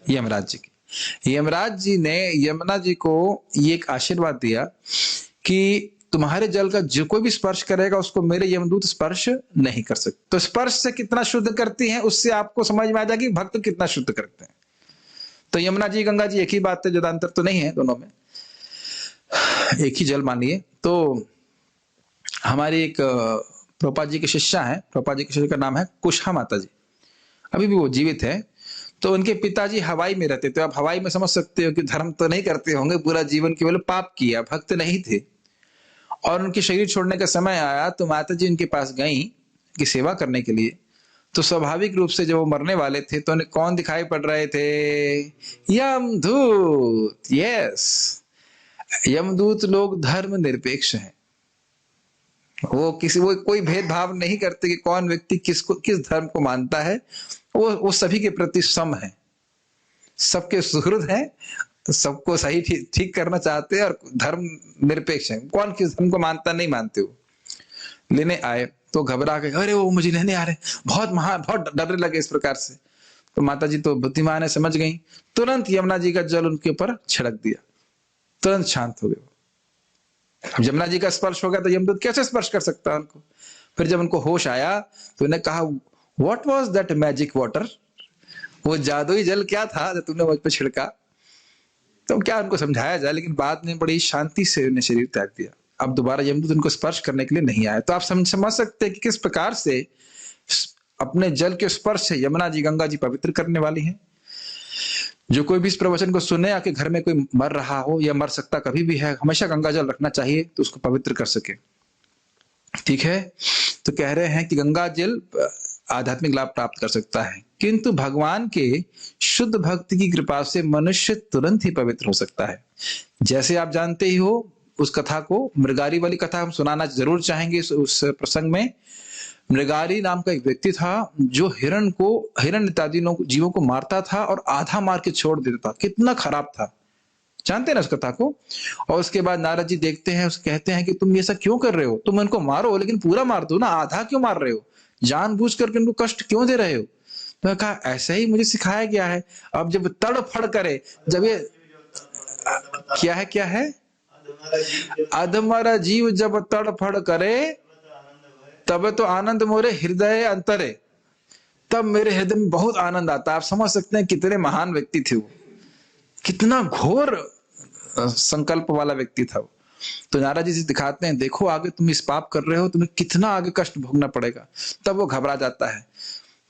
यमराज जी की। यमराज जी ने यमुना जी को ये एक आशीर्वाद दिया कि तुम्हारे जल का जो कोई भी स्पर्श करेगा उसको मेरे यमदूत स्पर्श नहीं कर सकते। तो स्पर्श से कितना शुद्ध करती हैं, उससे आपको समझ में आ जाएगी भक्त कितना शुद्ध करते हैं। तो यमुना जी गंगा जी एक ही बात है, ज्यादा अंतर तो नहीं है दोनों में, एक ही जल मानिए। तो हमारी एक प्रभुपाद जी की शिष्या है, प्रभुपाद जी की शिष्या का नाम है कुशा माता जी, अभी भी वो जीवित है। तो उनके पिताजी हवाई में रहते थे। आप हवाई में समझ सकते हो कि धर्म तो नहीं करते होंगे, पूरा जीवन केवल पाप किया, भक्त नहीं थे। और उनके शरीर छोड़ने का समय आया तो माता जी उनके पास गई कि सेवा करने के लिए। तो स्वाभाविक रूप से जब वो मरने वाले थे तो उन्हें कौन दिखाई पड़ रहे थे? यमदूत। यस, यमदूत लोग धर्म निरपेक्ष हैं। वो कोई भेदभाव नहीं करते कि कौन व्यक्ति किस धर्म को मानता है। वो सभी के प्रति सम है, सबके सुहृद हैं, तो सबको सही ठीक करना चाहते हैं और धर्म निरपेक्ष है। कौन किस धर्म को मानता नहीं मानते। हो लेने आए तो घबरा गए, अरे वो मुझे लेने आ रहे, बहुत डरने लगे इस प्रकार से। तो माता जी तो बुद्धिमान है, समझ गई, तुरंत यमुना जी का जल उनके ऊपर छिड़क दिया, तुरंत शांत हो गए। अब यमुना जी का स्पर्श हो गया तो यमदूत कैसे स्पर्श कर सकता है उनको। फिर जब उनको होश आया तो उन्हें कहा, what was that magic water, वो जादुई जल क्या था जो तुमने मुझ पर छिड़का। तो क्या उनको समझाया जाए, लेकिन बाद में बड़ी शांति से उन्हें शरीर त्याग दिया। अब दोबारा यमदूत उनको स्पर्श करने के लिए नहीं आया। तो आप समझ सकते हैं कि किस प्रकार से अपने जल के स्पर्श से यमुना जी गंगा जी पवित्र करने वाली हैं। जो कोई भी इस प्रवचन को सुने, आके घर में कोई मर रहा हो या मर सकता कभी भी है, हमेशा गंगा जल रखना चाहिए तो उसको पवित्र कर सके। ठीक है, तो कह रहे हैं कि गंगा जल आध्यात्मिक लाभ प्राप्त कर सकता है, किंतु भगवान के शुद्ध भक्ति की कृपा से मनुष्य तुरंत ही पवित्र हो सकता है। जैसे आप जानते ही हो उस कथा को, मृगारी वाली कथा हम सुनाना जरूर चाहेंगे। उस प्रसंग में मृगारी नाम का एक व्यक्ति था जो हिरण इत्यादि जीवों को मारता था और आधा मार के छोड़ देता था। कितना खराब था, जानते हैं ना उस कथा को। और उसके बाद नारद जी देखते हैं, उसके कहते हैं कि तुम ये सब क्यों कर रहे हो, तुम उनको मारो लेकिन पूरा मार दो ना, आधा क्यों मार रहे हो, जानबूझ करके उनको कष्ट क्यों दे रहे हो। तो कहा ऐसा ही मुझे सिखाया गया है। अब जब तड़फड़ करे, जब ये क्या है अधमरा जीव जब तड़फड़ करे तब तो आनंद मोरे हृदय अंतरे, तब मेरे हृदय में बहुत आनंद आता। आप समझ सकते हैं कितने महान व्यक्ति थे वो, कितना घोर संकल्प वाला व्यक्ति था वो। तो नारद जी से दिखाते हैं, देखो आगे तुम इस पाप कर रहे हो, तुम्हें कितना आगे कष्ट भोगना पड़ेगा। तब वो घबरा जाता है।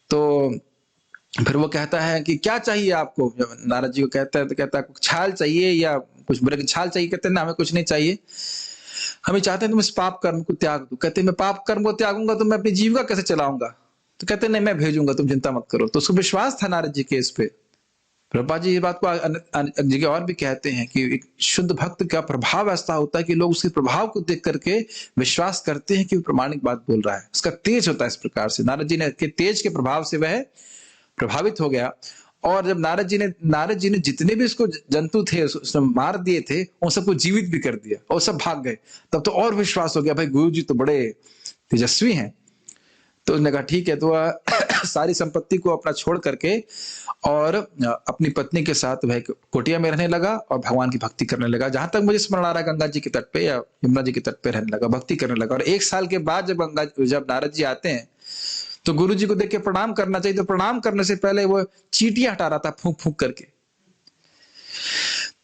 तो फिर वो कहता है कि क्या चाहिए आपको। नारद जी को कहता है तो कहता है छाल चाहिए या कुछ बुरे की छाल चाहिए। कहते हैं ना हमें कुछ नहीं चाहिए, हमें चाहते हैं तुम इस पाप कर्म को त्याग दो। कहते हैं मैं पाप कर्म को त्यागूंगा तो मैं अपनी जीविका कैसे चलाऊंगा। तो कहते हैं नहीं मैं भेजूंगा, तुम चिंता मत करो। तो उसको विश्वास था नारद जी के इस पे। प्रभुपाद जी ये बात को जगह और भी कहते हैं कि एक शुद्ध भक्त का प्रभाव ऐसा होता है कि लोग उसके प्रभाव को देख करके विश्वास करते हैं कि वो प्रामाणिक बात बोल रहा है। उसका तेज होता है इस प्रकार से। नारद जी ने के तेज के प्रभाव से वह प्रभावित हो गया। और जब नारद जी ने जितने भी उसको जंतु थे उसने मार दिए थे, उन सबको जीवित भी कर दिया और सब भाग गए। तब तो और विश्वास हो गया, भाई गुरु जी तो बड़े तेजस्वी हैं। तो उसने कहा ठीक है। तो वह सारी संपत्ति को अपना छोड़ करके और अपनी पत्नी के साथ वह कुटिया में रहने लगा और भगवान की भक्ति करने लगा। जहां तक मुझे स्मरण आ रहा है गंगा जी के तट पे या यमुना जी के तट पे रहने लगा, भक्ति करने लगा। और 1 साल के बाद जब नारद जी आते हैं तो गुरु जी को देख के प्रणाम करना चाहिए, तो प्रणाम करने से पहले वो चींटियां हटा रहा था फूंक फूंक करके।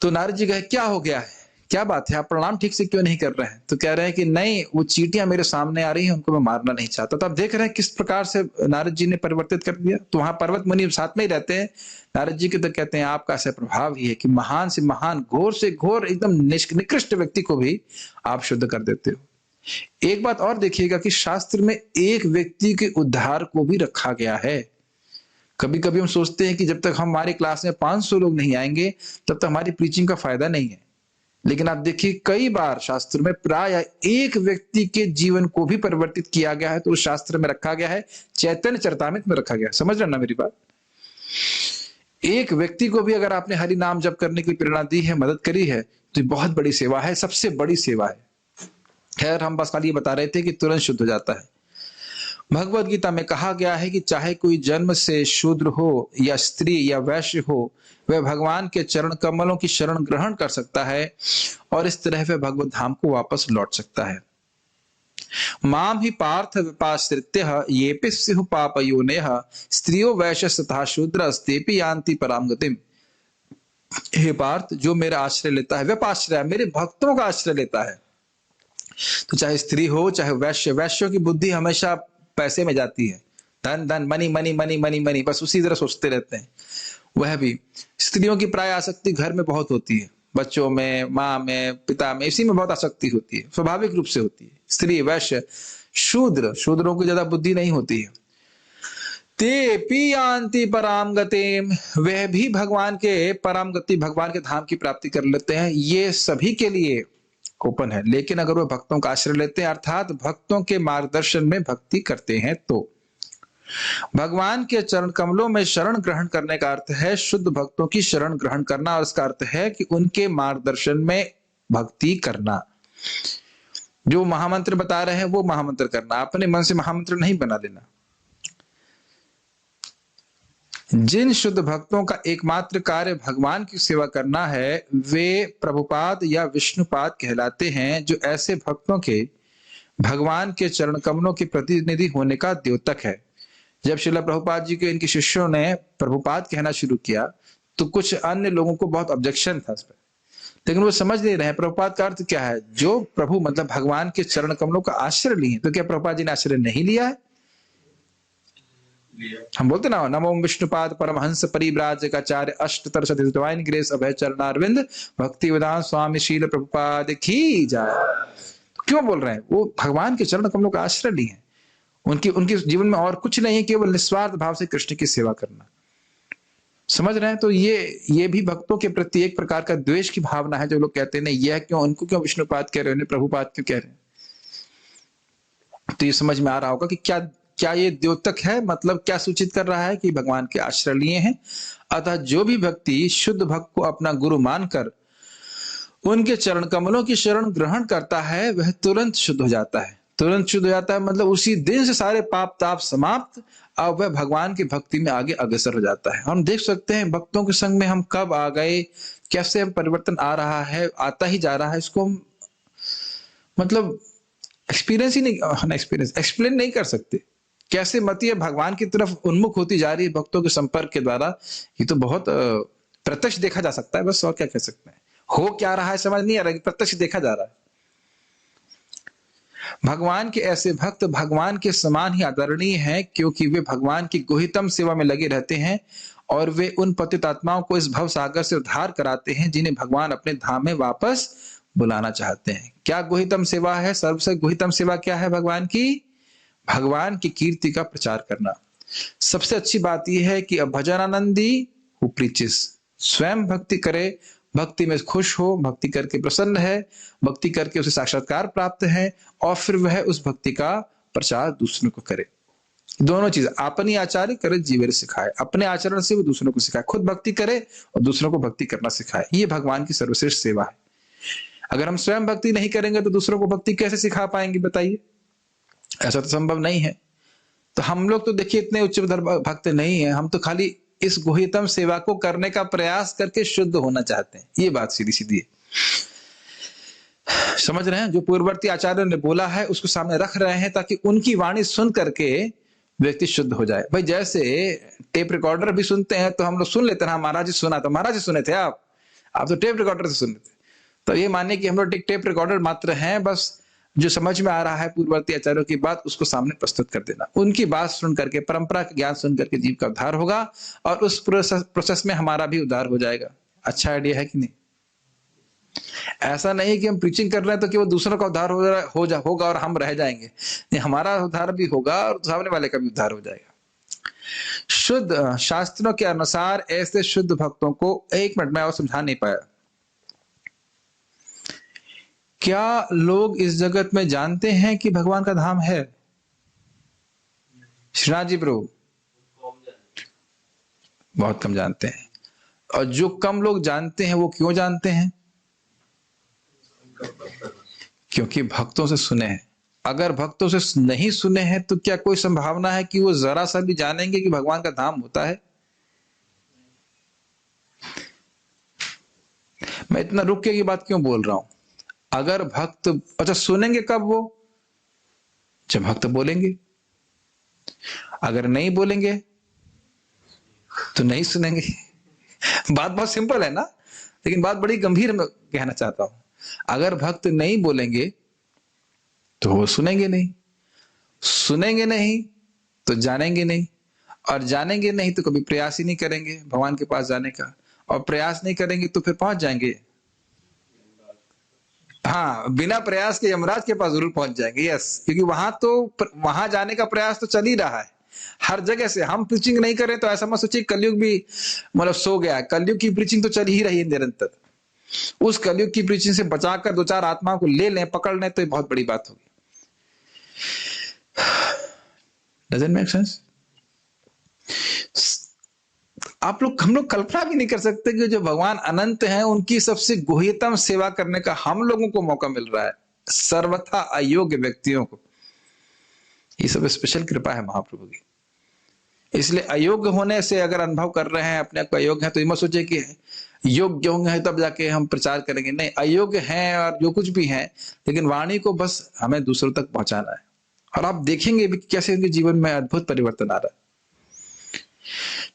तो नारद जी कहे क्या हो गया है, क्या बात है, आप प्रणाम ठीक से क्यों नहीं कर रहे हैं। तो कह रहे हैं कि नहीं, वो चींटियां मेरे सामने आ रही हैं, उनको मैं मारना नहीं चाहता। तो आप देख रहे हैं किस प्रकार से नारद जी ने परिवर्तित कर दिया। तो वहां पर्वत मुनि साथ में ही रहते हैं। नारद जी के तो कहते हैं आपका ऐसा प्रभाव ही है कि महान से महान, घोर से घोर, एकदम निकृष्ट व्यक्ति को भी आप शुद्ध कर देते हो। एक बात और देखिएगा कि शास्त्र में एक व्यक्ति के उद्धार को भी रखा गया है। कभी कभी हम सोचते हैं कि जब तक हमारी क्लास में 500 लोग नहीं आएंगे तब तक हमारी प्रीचिंग का फायदा नहीं है। लेकिन आप देखिए कई बार शास्त्र में प्राय एक व्यक्ति के जीवन को भी परिवर्तित किया गया है। तो उस शास्त्र में रखा गया है, चैतन्य चरितामृत में रखा गया है। समझ रहे ना मेरी बात। एक व्यक्ति को भी अगर आपने हरि नाम जप करने की प्रेरणा दी है, मदद करी है, तो बहुत बड़ी सेवा है, सबसे बड़ी सेवा है। खैर हम बस खाली ये बता रहे थे कि तुरंत शुद्ध हो जाता है। भगवत गीता में कहा गया है कि चाहे कोई जन्म से शूद्र हो या स्त्री या वैश्य हो, वह भगवान के चरण कमलों की शरण ग्रहण कर सकता है और इस तरह वह भगवत धाम को वापस लौट सकता है। माम ही पार्थ विपाश्रित्य येपि स्युः पापयोनिः स्त्रियो वैश्य तथा शूद्रस्तेपि यान्ति पराम गतिम्। हे पार्थ, जो मेरा आश्रय लेता है, व्यपाश्रय मेरे भक्तों का आश्रय लेता है, तो चाहे स्त्री हो चाहे वैश्य, वैश्यों की बुद्धि हमेशा पैसे में जाती है, धन धन, money money money money money, बस उसी तरह सोचते रहते हैं। वह भी स्त्रियों की प्राय आसक्ति घर में बहुत होती है, बच्चों में, माँ में, पिता में, इसी में बहुत आसक्ति होती है, स्वाभाविक रूप से होती है। स्त्री, वैश्य, शूद्रों की ज्यादा बुद्धि नहीं होती है। तेपि यान्ति पराम गतिम, वह भी भगवान के परम गति, भगवान के धाम की प्राप्ति कर लेते हैं। ये सभी के लिए ओपन है, लेकिन अगर वह भक्तों का आश्रय लेते हैं, अर्थात भक्तों के मार्गदर्शन में भक्ति करते हैं, तो भगवान के चरण कमलों में शरण ग्रहण करने का अर्थ है शुद्ध भक्तों की शरण ग्रहण करना, और इसका अर्थ है कि उनके मार्गदर्शन में भक्ति करना। जो महामंत्र बता रहे हैं वो महामंत्र करना, अपने मन से महामंत्र नहीं बना लेना। जिन शुद्ध भक्तों का एकमात्र कार्य भगवान की सेवा करना है वे प्रभुपाद या विष्णुपाद कहलाते हैं, जो ऐसे भक्तों के भगवान के चरण कमलों के प्रतिनिधि होने का द्योतक है। जब श्रील प्रभुपाद जी के इनके शिष्यों ने प्रभुपाद कहना शुरू किया तो कुछ अन्य लोगों को बहुत ऑब्जेक्शन था इस पर, लेकिन वो समझ नहीं रहे प्रभुपाद का अर्थ क्या है। जो प्रभु मतलब भगवान के चरण कमलों का आश्रय लिए, तो क्या प्रभुपाद जी ने आश्रय नहीं लिया है? हम बोलते ना, नमो विष्णुपाद परमहंस परिव्राजकाचार्य अष्टतर सतिवाइन ग्रेस अभय चरणारविंद भक्ति विधान स्वामी शील प्रभुपाद की जाए। तो क्यों बोल रहे हैं? वो भगवान के चरण कमलों का आश्रय लिए हैं। उनके जीवन में और कुछ नहीं है, केवल निस्वार्थ भाव से कृष्ण की सेवा करना। समझ रहे हैं? तो ये भी भक्तों के प्रति एक प्रकार का द्वेष की भावना है। जो लोग कहते हैं नहीं, यह क्यों, उनको क्यों विष्णुपाद कह रहे हैं, प्रभुपाद क्यों कह रहे हैं? तो ये समझ में आ रहा होगा कि क्या ये द्योतक है, मतलब क्या सूचित कर रहा है कि भगवान के आश्रय लिए हैं। अतः जो भी व्यक्ति शुद्ध भक्त को अपना गुरु मानकर उनके चरण कमलों की शरण ग्रहण करता है वह तुरंत शुद्ध हो जाता है। तुरंत शुद्ध हो जाता है मतलब उसी दिन से सारे पाप ताप समाप्त, अब वह भगवान की भक्ति में आगे अग्रसर हो जाता है। हम देख सकते हैं भक्तों के संग में हम कब आ गए, कैसे परिवर्तन आ रहा है, आता ही जा रहा है। इसको हम मतलब एक्सप्लेन नहीं कर सकते। कैसे मति भगवान की तरफ उन्मुख होती जा रही है भक्तों के संपर्क के द्वारा, ये तो बहुत प्रत्यक्ष देखा जा सकता है। बस और क्या कह सकते हैं, हो क्या रहा है समझ नहीं आ रहा, प्रत्यक्ष देखा जा रहा है। भगवान के ऐसे भक्त भगवान के समान ही आदरणीय हैं, क्योंकि वे भगवान की गुहितम सेवा में लगे रहते हैं और वे उन पतित आत्माओं को इस भव सागर से उद्धार कराते हैं जिन्हें भगवान अपने धाम में वापस बुलाना चाहते हैं। क्या गुहितम सेवा है? सर्वसे गुहितम सेवा क्या है भगवान की? भगवान की कीर्ति का प्रचार करना। सबसे अच्छी बात यह है कि अब भजनानंदी हु प्रीचेस स्वयं भक्ति करे, भक्ति में खुश हो, भक्ति करके प्रसन्न है, भक्ति करके उसे साक्षात्कार प्राप्त है और फिर वह उस भक्ति का प्रचार दूसरों को करे। दोनों चीज, अपनी आचार्य करे जीवन सिखाए, अपने आचरण से वो दूसरों को सिखाए, खुद भक्ति करे और दूसरों को भक्ति करना सिखाए। ये भगवान की सर्वश्रेष्ठ सेवा है। अगर हम स्वयं भक्ति नहीं करेंगे तो दूसरों को भक्ति कैसे सिखा पाएंगे बताइए? ऐसा तो संभव नहीं है। तो हम लोग तो देखिए इतने उच्च भक्त नहीं है, हम तो खाली इस गुहितम सेवा को करने का प्रयास करके शुद्ध होना चाहते हैं। ये बात सीधी सीधी है, समझ रहे हैं? जो पूर्ववर्ती आचार्य ने बोला है उसको सामने रख रहे हैं ताकि उनकी वाणी सुन करके व्यक्ति शुद्ध हो जाए। भाई जैसे टेप रिकॉर्डर भी सुनते हैं तो हम लोग सुन लेते हैं, महाराज जी सुना, तो महाराज जी सुने थे, आप तो टेप रिकॉर्डर से सुन लेते। तो ये मानिए कि हम लोग टेप रिकॉर्डर मात्र हैं, बस जो समझ में आ रहा है पूर्ववर्ती आचार्यों की बात उसको सामने प्रस्तुत कर देना। उनकी बात सुन करके, परंपरा का ज्ञान सुन करके जीव का उद्धार होगा और उस प्रोसेस में हमारा भी उद्धार हो जाएगा। अच्छा आइडिया है कि नहीं? ऐसा नहीं कि हम प्रीचिंग कर रहे हैं तो केवल दूसरों का उद्धार होगा और हम रह जाएंगे। नहीं, हमारा उद्धार भी होगा और सामने वाले का भी उद्धार हो जाएगा। शुद्ध शास्त्रों के अनुसार ऐसे शुद्ध भक्तों को, एक मिनट में और समझा नहीं पाया, क्या लोग इस जगत में जानते हैं कि भगवान का धाम है? श्रीनाथ जी प्रभु बहुत कम जानते हैं। और जो कम लोग जानते हैं वो क्यों जानते हैं? क्योंकि भक्तों से सुने हैं। अगर भक्तों से नहीं सुने हैं तो क्या कोई संभावना है कि वो जरा सा भी जानेंगे कि भगवान का धाम होता है? मैं इतना रुक के की बात क्यों बोल रहा हूं? अगर भक्त, अच्छा सुनेंगे कब वो? जब भक्त बोलेंगे। अगर नहीं बोलेंगे तो नहीं सुनेंगे। बात बहुत सिंपल है ना, लेकिन बात बड़ी गंभीर में कहना चाहता हूं। अगर भक्त नहीं बोलेंगे तो वो सुनेंगे नहीं, सुनेंगे नहीं तो जानेंगे नहीं, और जानेंगे नहीं तो कभी प्रयास ही नहीं करेंगे भगवान के पास जाने का, और प्रयास नहीं करेंगे तो फिर पहुंच जाएंगे, हाँ बिना प्रयास के यमराज के पास जरूर पहुंच जाएंगे। यस, क्योंकि वहां जाने का प्रयास तो चल ही रहा है हर जगह से। हम प्रीचिंग नहीं करें तो ऐसा मत सोचिए कलयुग भी मतलब सो गया है। कलयुग की प्रीचिंग तो चल ही रही है निरंतर। उस कलयुग की प्रीचिंग से बचाकर दो चार आत्माओं को ले लें, पकड़ लें तो ये बहुत बड़ी बात होगी। Doesn't make sense? हम लोग कल्पना भी नहीं कर सकते कि जो भगवान अनंत हैं उनकी सबसे गुह्यतम सेवा करने का हम लोगों को मौका मिल रहा है, सर्वथा अयोग्य व्यक्तियों को। ये सब स्पेशल कृपा है महाप्रभु की। इसलिए अयोग्य होने से अगर अनुभव कर रहे हैं अपने आप को अयोग्य है, तो ये मत सोचे कि योग्य होंगे तब जाके हम प्रचार करेंगे। नहीं, अयोग्य हैं और जो कुछ भी हैं, लेकिन वाणी को बस हमें दूसरों तक पहुंचाना है। और आप देखेंगे भी कैसे उनके जीवन में अद्भुत परिवर्तन आ रहा है।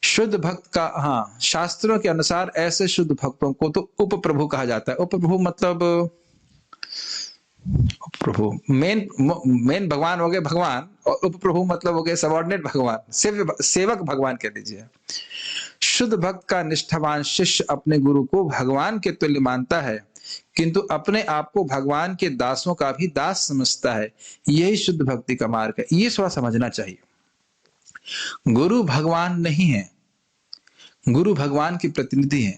शुद्ध भक्त का, हाँ, शास्त्रों के अनुसार ऐसे शुद्ध भक्तों को तो उपप्रभु कहा जाता है। उपप्रभु मतलब प्रभु, मेन भगवान हो गए भगवान, और उपप्रभु मतलब हो गए सबॉर्डिनेट भगवान, सेवक भगवान कह दीजिए। शुद्ध भक्त का निष्ठावान शिष्य अपने गुरु को भगवान के तुल्य मानता है, किंतु अपने आप को भगवान के दासों का भी दास समझता है। यही शुद्ध भक्ति का मार्ग है। ये थोड़ा समझना चाहिए। गुरु भगवान नहीं है, गुरु भगवान की प्रतिनिधि है।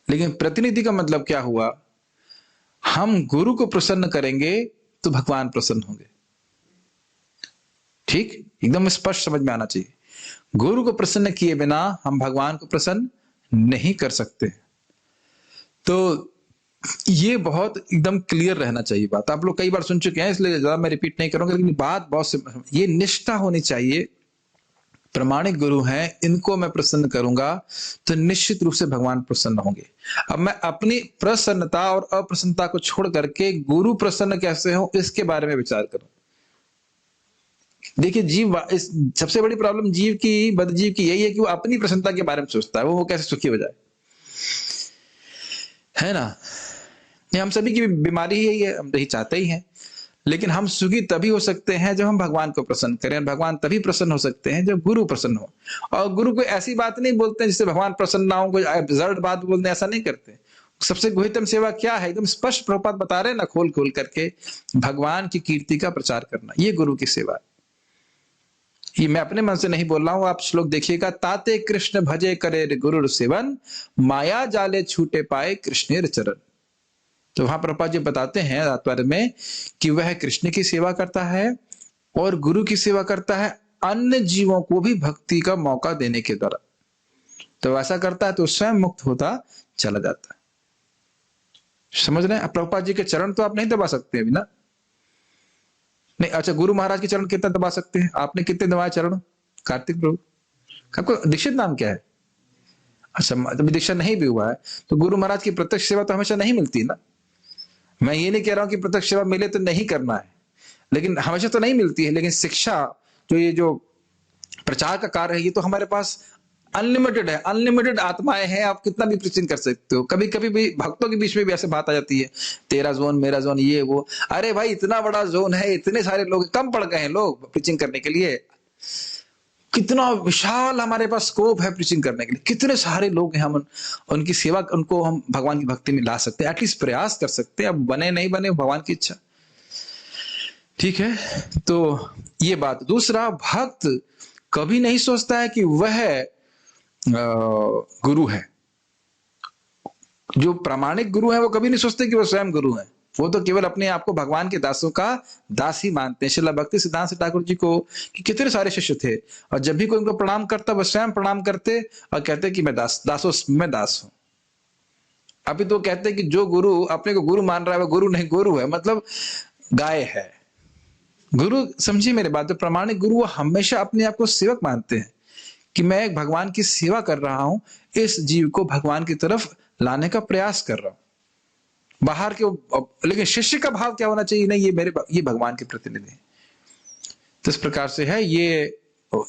लेकिन प्रतिनिधि का मतलब क्या हुआ? हम गुरु को प्रसन्न करेंगे तो भगवान प्रसन्न होंगे। ठीक, एकदम स्पष्ट समझ में आना चाहिए। गुरु को प्रसन्न किए बिना हम भगवान को प्रसन्न नहीं कर सकते। तो ये बहुत एकदम क्लियर रहना चाहिए बात। आप लोग कई बार सुन चुके हैं, इसलिए ज्यादा मैं रिपीट नहीं करूंगा, लेकिन बात बहुत ये निष्ठा होनी चाहिए। प्रमाणिक गुरु हैं, इनको मैं प्रसन्न करूंगा तो निश्चित रूप से भगवान प्रसन्न होंगे। अब मैं अपनी प्रसन्नता और अप्रसन्नता को छोड़ करके गुरु प्रसन्न कैसे हो इसके बारे में विचार करूं। देखिए, सबसे बड़ी प्रॉब्लम जीव की, बदजीव की यही है कि वो अपनी प्रसन्नता के बारे में सोचता है, वो कैसे सुखी हो जाए, है ना। ये हम सभी की बीमारी ही यही है, हम यही चाहते ही हैं। लेकिन हम सुखी तभी हो सकते हैं जब हम भगवान को प्रसन्न करें, और भगवान तभी प्रसन्न हो सकते हैं जब गुरु प्रसन्न हो। और गुरु कोई ऐसी बात नहीं बोलते हैं जिससे भगवान प्रसन्न ना हो, कोई जड़ बात बोलते, ऐसा नहीं करते। सबसे गुहितम सेवा क्या है, एकदम स्पष्ट प्रभुपाद बता रहे हैं ना, खोल खोल करके, भगवान की कीर्ति का प्रचार करना, ये गुरु की सेवा है। ये मैं अपने मन से नहीं बोल रहा हूं, आप श्लोक देखिएगा। ताते कृष्ण भजे करे गुरु सेवन, माया जाले छूटे पाए कृष्णेर चरण। तो वहां प्रभुपाद जी बताते हैं तात्पर्य में कि वह कृष्ण की सेवा करता है और गुरु की सेवा करता है, अन्य जीवों को भी भक्ति का मौका देने के द्वारा। तो ऐसा करता है तो स्वयं मुक्त होता चला जाता है। समझ रहे हैं? प्रभुपाद जी के चरण तो आप नहीं दबा सकते अभी ना, नहीं। अच्छा, गुरु महाराज के चरण कितना दबा सकते हैं? आपने कितने दबाए चरण? कार्तिक प्रभु, आपको दीक्षित नाम क्या है? अच्छा, अभी दीक्षा नहीं भी हुआ है तो गुरु महाराज की प्रत्यक्ष सेवा तो हमेशा नहीं मिलती ना। मैं ये नहीं कह रहा हूं कि प्रत्यक्ष सेवा मिले तो नहीं करना है, लेकिन हमेशा तो नहीं मिलती है। लेकिन शिक्षा, ये जो प्रचार का कार्य है, ये तो हमारे पास अनलिमिटेड है, अनलिमिटेड आत्माएं हैं, आप कितना भी प्रीचिंग कर सकते हो। कभी कभी भी भक्तों के बीच में भी ऐसे बात आ जाती है, तेरा जोन मेरा जोन, ये वो। अरे भाई, इतना बड़ा जोन है, इतने सारे लोग, कम पड़ गए हैं लोग प्रीचिंग करने के लिए। कितना विशाल हमारे पास स्कोप है प्रीचिंग करने के लिए, कितने सारे लोग हैं, हम उनकी सेवा, उनको हम भगवान की भक्ति में ला सकते हैं, एटलीस्ट प्रयास कर सकते हैं। अब बने नहीं बने भगवान की इच्छा, ठीक है। तो ये बात। दूसरा, भक्त कभी नहीं सोचता है कि वह गुरु है। जो प्रामाणिक गुरु है वो कभी नहीं सोचते कि वो स्वयं गुरु है। वो तो केवल अपने आप को भगवान के दासों का दास ही मानते हैं। श्रील भक्ति सिद्धांत ठाकुर जी को कि कितने सारे शिष्य थे, और जब भी कोई उनको प्रणाम करता वह स्वयं प्रणाम करते और कहते कि मैं दासों में दास हूं। अभी तो कहते कि जो गुरु अपने को गुरु मान रहा है वह गुरु नहीं, गुरु है मतलब गाय है। गुरु, समझिए मेरे बात, जो प्रामाणिक गुरु वो हमेशा अपने आप को सेवक मानते हैं कि मैं एक भगवान की सेवा कर रहा हूं, इस जीव को भगवान की तरफ लाने का प्रयास कर रहा हूं। बाहर के, लेकिन शिष्य का भाव क्या होना चाहिए? नहीं, ये भगवान के प्रतिनिधि हैं। तो इस प्रकार से है, ये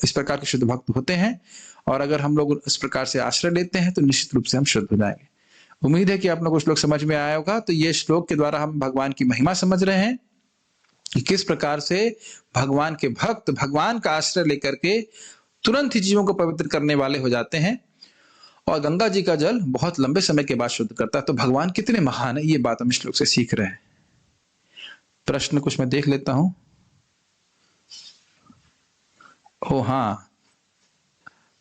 इस प्रकार के शुद्ध भक्त होते हैं। और अगर हम लोग इस प्रकार से आश्रय लेते हैं तो निश्चित रूप से हम शुद्ध हो जाएंगे। उम्मीद है कि आप लोग कुछ लोग समझ में आया होगा। तो ये श्लोक के द्वारा हम भगवान की महिमा समझ रहे हैं कि किस प्रकार से भगवान के भक्त भगवान का आश्रय लेकर के तुरंत ही जीवों को पवित्र करने वाले हो जाते हैं, और गंगा जी का जल बहुत लंबे समय के बाद शुद्ध करता है। तो भगवान कितने महान है, ये बात हम श्लोक से सीख रहे हैं। प्रश्न कुछ मैं देख लेता हूं। ओ हाँ,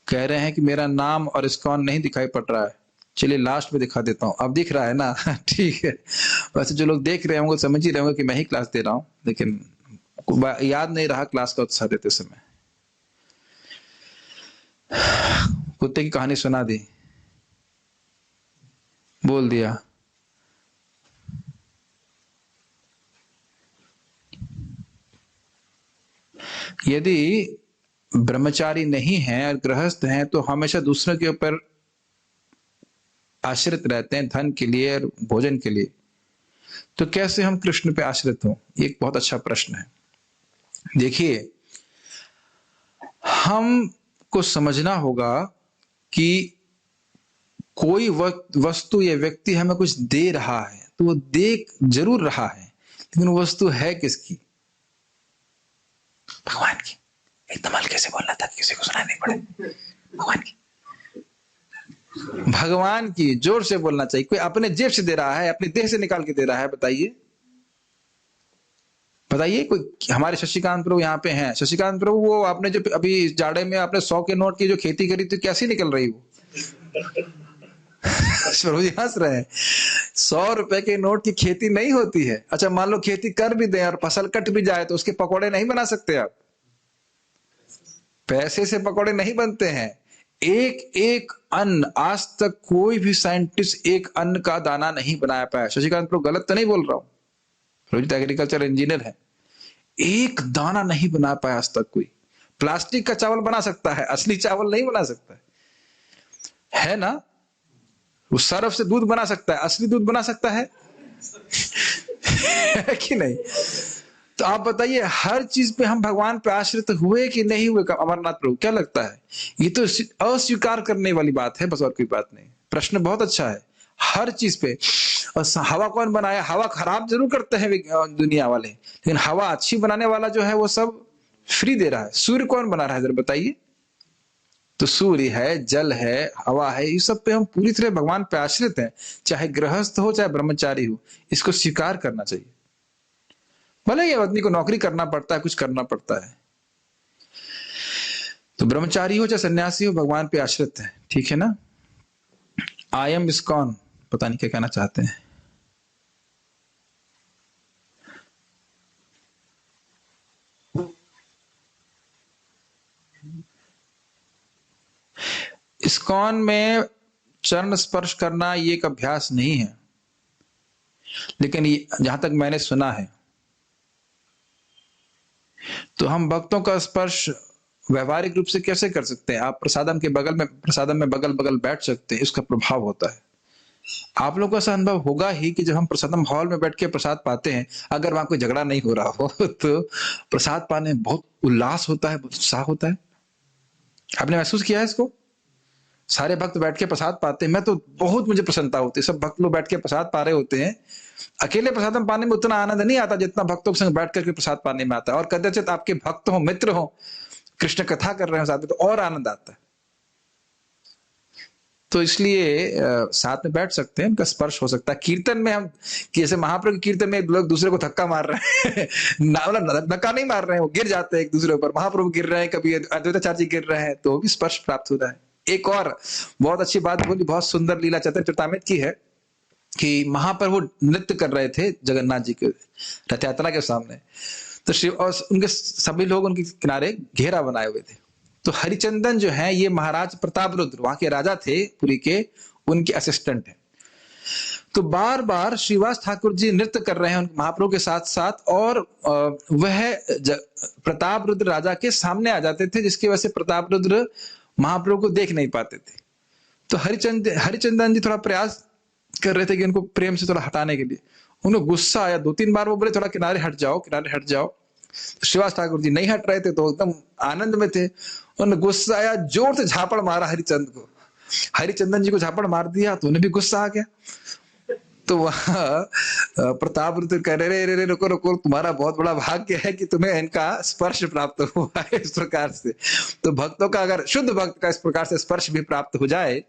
कह रहे हैं कि मेरा नाम और इस्कॉन नहीं दिखाई पड़ रहा है। चलिए लास्ट में दिखा देता हूं। अब दिख रहा है ना? ठीक है। वैसे जो लोग देख रहे होंगे समझ ही रहे होंगे कि मैं ही क्लास दे रहा हूं, लेकिन याद नहीं रहा क्लास का उत्साह देते समय। कुत्ते की कहानी सुना दी, बोल दिया। यदि ब्रह्मचारी नहीं हैं और गृहस्थ हैं तो हमेशा दूसरों के ऊपर आश्रित रहते हैं धन के लिए और भोजन के लिए, तो कैसे हम कृष्ण पे आश्रित हों? ये एक बहुत अच्छा प्रश्न है। देखिए, हमको समझना होगा कि कोई वस्तु या व्यक्ति हमें कुछ दे रहा है तो वो दे जरूर रहा है, लेकिन वो वस्तु है किसकी? भगवान की। एकदम हल्के से बोलना था, किसी को सुनाई नहीं पड़े। भगवान की। भगवान की, जोर से बोलना चाहिए। कोई अपने जेब से दे रहा है, अपने देह से निकाल के दे रहा है? बताइए बताइए। कोई हमारे शशिकांत प्रभु यहाँ पे हैं, शशिकांत प्रभु, वो आपने जो अभी जाड़े में आपने 100 के नोट की जो खेती करी थी, कैसी निकल रही वो? प्रभु जी हंस रहे हैं। 100 रुपए के नोट की खेती नहीं होती है। अच्छा, मान लो खेती कर भी दें और फसल कट भी जाए तो उसके पकौड़े नहीं बना सकते आप। पैसे से पकौड़े नहीं बनते हैं। एक एक अन्न, आज तक कोई भी साइंटिस्ट एक अन्न का दाना नहीं बनाया पाया। शशिकांत प्रभु गलत तो नहीं बोल रहा हूं, रोहित एग्रीकल्चर इंजीनियर है। एक दाना नहीं बना पाया आज तक कोई। प्लास्टिक का चावल बना सकता है, असली चावल नहीं बना सकता है ना? वो सर्फ से दूध बना सकता है, असली दूध बना सकता है कि नहीं? तो आप बताइए, हर चीज पे हम भगवान पे आश्रित हुए कि नहीं हुए? अमरनाथ प्रभु, क्या लगता है? ये तो अस्वीकार करने वाली बात है, बस और कोई बात नहीं। प्रश्न बहुत अच्छा है। हर चीज पे। और हवा कौन बनाया? हवा खराब जरूर करते हैं दुनिया वाले, लेकिन हवा अच्छी बनाने वाला जो है वो सब फ्री दे रहा है। सूर्य कौन बना रहा है, जरा बताइए? तो सूर्य है, जल है, हवा है, इस सब पे हम पूरी तरह भगवान पे आश्रित हैं, चाहे गृहस्थ हो चाहे ब्रह्मचारी हो। इसको स्वीकार करना चाहिए। भले ही आदमी को नौकरी करना पड़ता है, कुछ करना पड़ता है, तो ब्रह्मचारी हो चाहे सन्यासी हो, भगवान पे आश्रित है। ठीक है ना? आई एम इस्कॉन, पता नहीं क्या कहना चाहते हैं। इस्कॉन में चरण स्पर्श करना ये एक अभ्यास नहीं है, लेकिन जहां तक मैंने सुना है तो हम भक्तों का स्पर्श व्यवहारिक रूप से कैसे कर सकते हैं? आप प्रसादम में बगल बगल बैठ सकते हैं, इसका प्रभाव होता है। आप लोगों को ऐसा अनुभव होगा ही कि जब हम प्रसादम हॉल में बैठ के प्रसाद पाते हैं, अगर वहां कोई झगड़ा नहीं हो रहा हो तो प्रसाद पाने में बहुत उल्लास होता है, बहुत उत्साह होता है। आपने महसूस किया है इसको? सारे भक्त बैठ के प्रसाद पाते हैं, मैं तो बहुत मुझे प्रसन्नता होती है। सब भक्त लोग बैठ के प्रसाद पा रहे होते हैं। अकेले प्रसादम पाने में उतना आनंद नहीं आता जितना भक्तों के संग बैठ करके प्रसाद पाने में आता है। और कदाचित आपके भक्त हो, मित्र हो, कृष्ण कथा कर रहे हो साथ में, तो और आनंद आता है। तो इसलिए साथ में बैठ सकते हैं, उनका स्पर्श हो सकता है। कीर्तन में हम, जैसे महाप्रभु के कीर्तन में लोग दूसरे को धक्का मार रहे हैं धक्का नहीं मार रहे हैं, वो गिर जाते हैं एक दूसरे ऊपर। महाप्रभु गिर रहे हैं, कभी अद्वैताचार्य जी गिर रहे हैं, तो भी स्पर्श प्राप्त होता है। एक और बहुत अच्छी बात बोली, बहुत सुंदर लीला चैतन्य चरितामृत की है कि महाप्रभु नृत्य कर रहे थे जगन्नाथ जी के रथ यात्रा के सामने, तो शिव और उनके सभी लोग उनके किनारे घेरा बनाए हुए थे। तो हरिचंदन जो है, ये महाराज प्रताप रुद्र वहां के राजा थे पुरी के, उनके असिस्टेंट है। तो बार बार श्रीवास ठाकुर जी नृत्य कर रहे हैं महाप्रभु के साथ साथ, और वह प्रताप रुद्र राजा के सामने आ जाते थे, जिसकी वजह से प्रताप रुद्र महाप्रभु को देख नहीं पाते थे। तो हरिचंदन जी थोड़ा प्रयास कर रहे थे कि उनको प्रेम से थोड़ा हटाने के लिए। उन्हें गुस्सा आया, 2-3 बार वो बोले थोड़ा किनारे हट जाओ, किनारे हट जाओ। तो श्रीवास ठाकुर जी नहीं हट रहे थे, तो एकदम आनंद में थे। उन्हें गुस्सा आया, जोर से झापड़ मारा हरिचंद को। हरिचंदन जी को झापड़ मार दिया तो उन्हें भी गुस्सा आ गया। तो वहां प्रताप रुद्र कह रहे, रे रुको रुको, तुम्हारा बहुत बड़ा भाग्य है कि तुम्हें इनका स्पर्श प्राप्त हुआ है इस प्रकार से। तो भक्तों का, अगर शुद्ध भक्त का इस प्रकार से स्पर्श भी प्राप्त हो जाए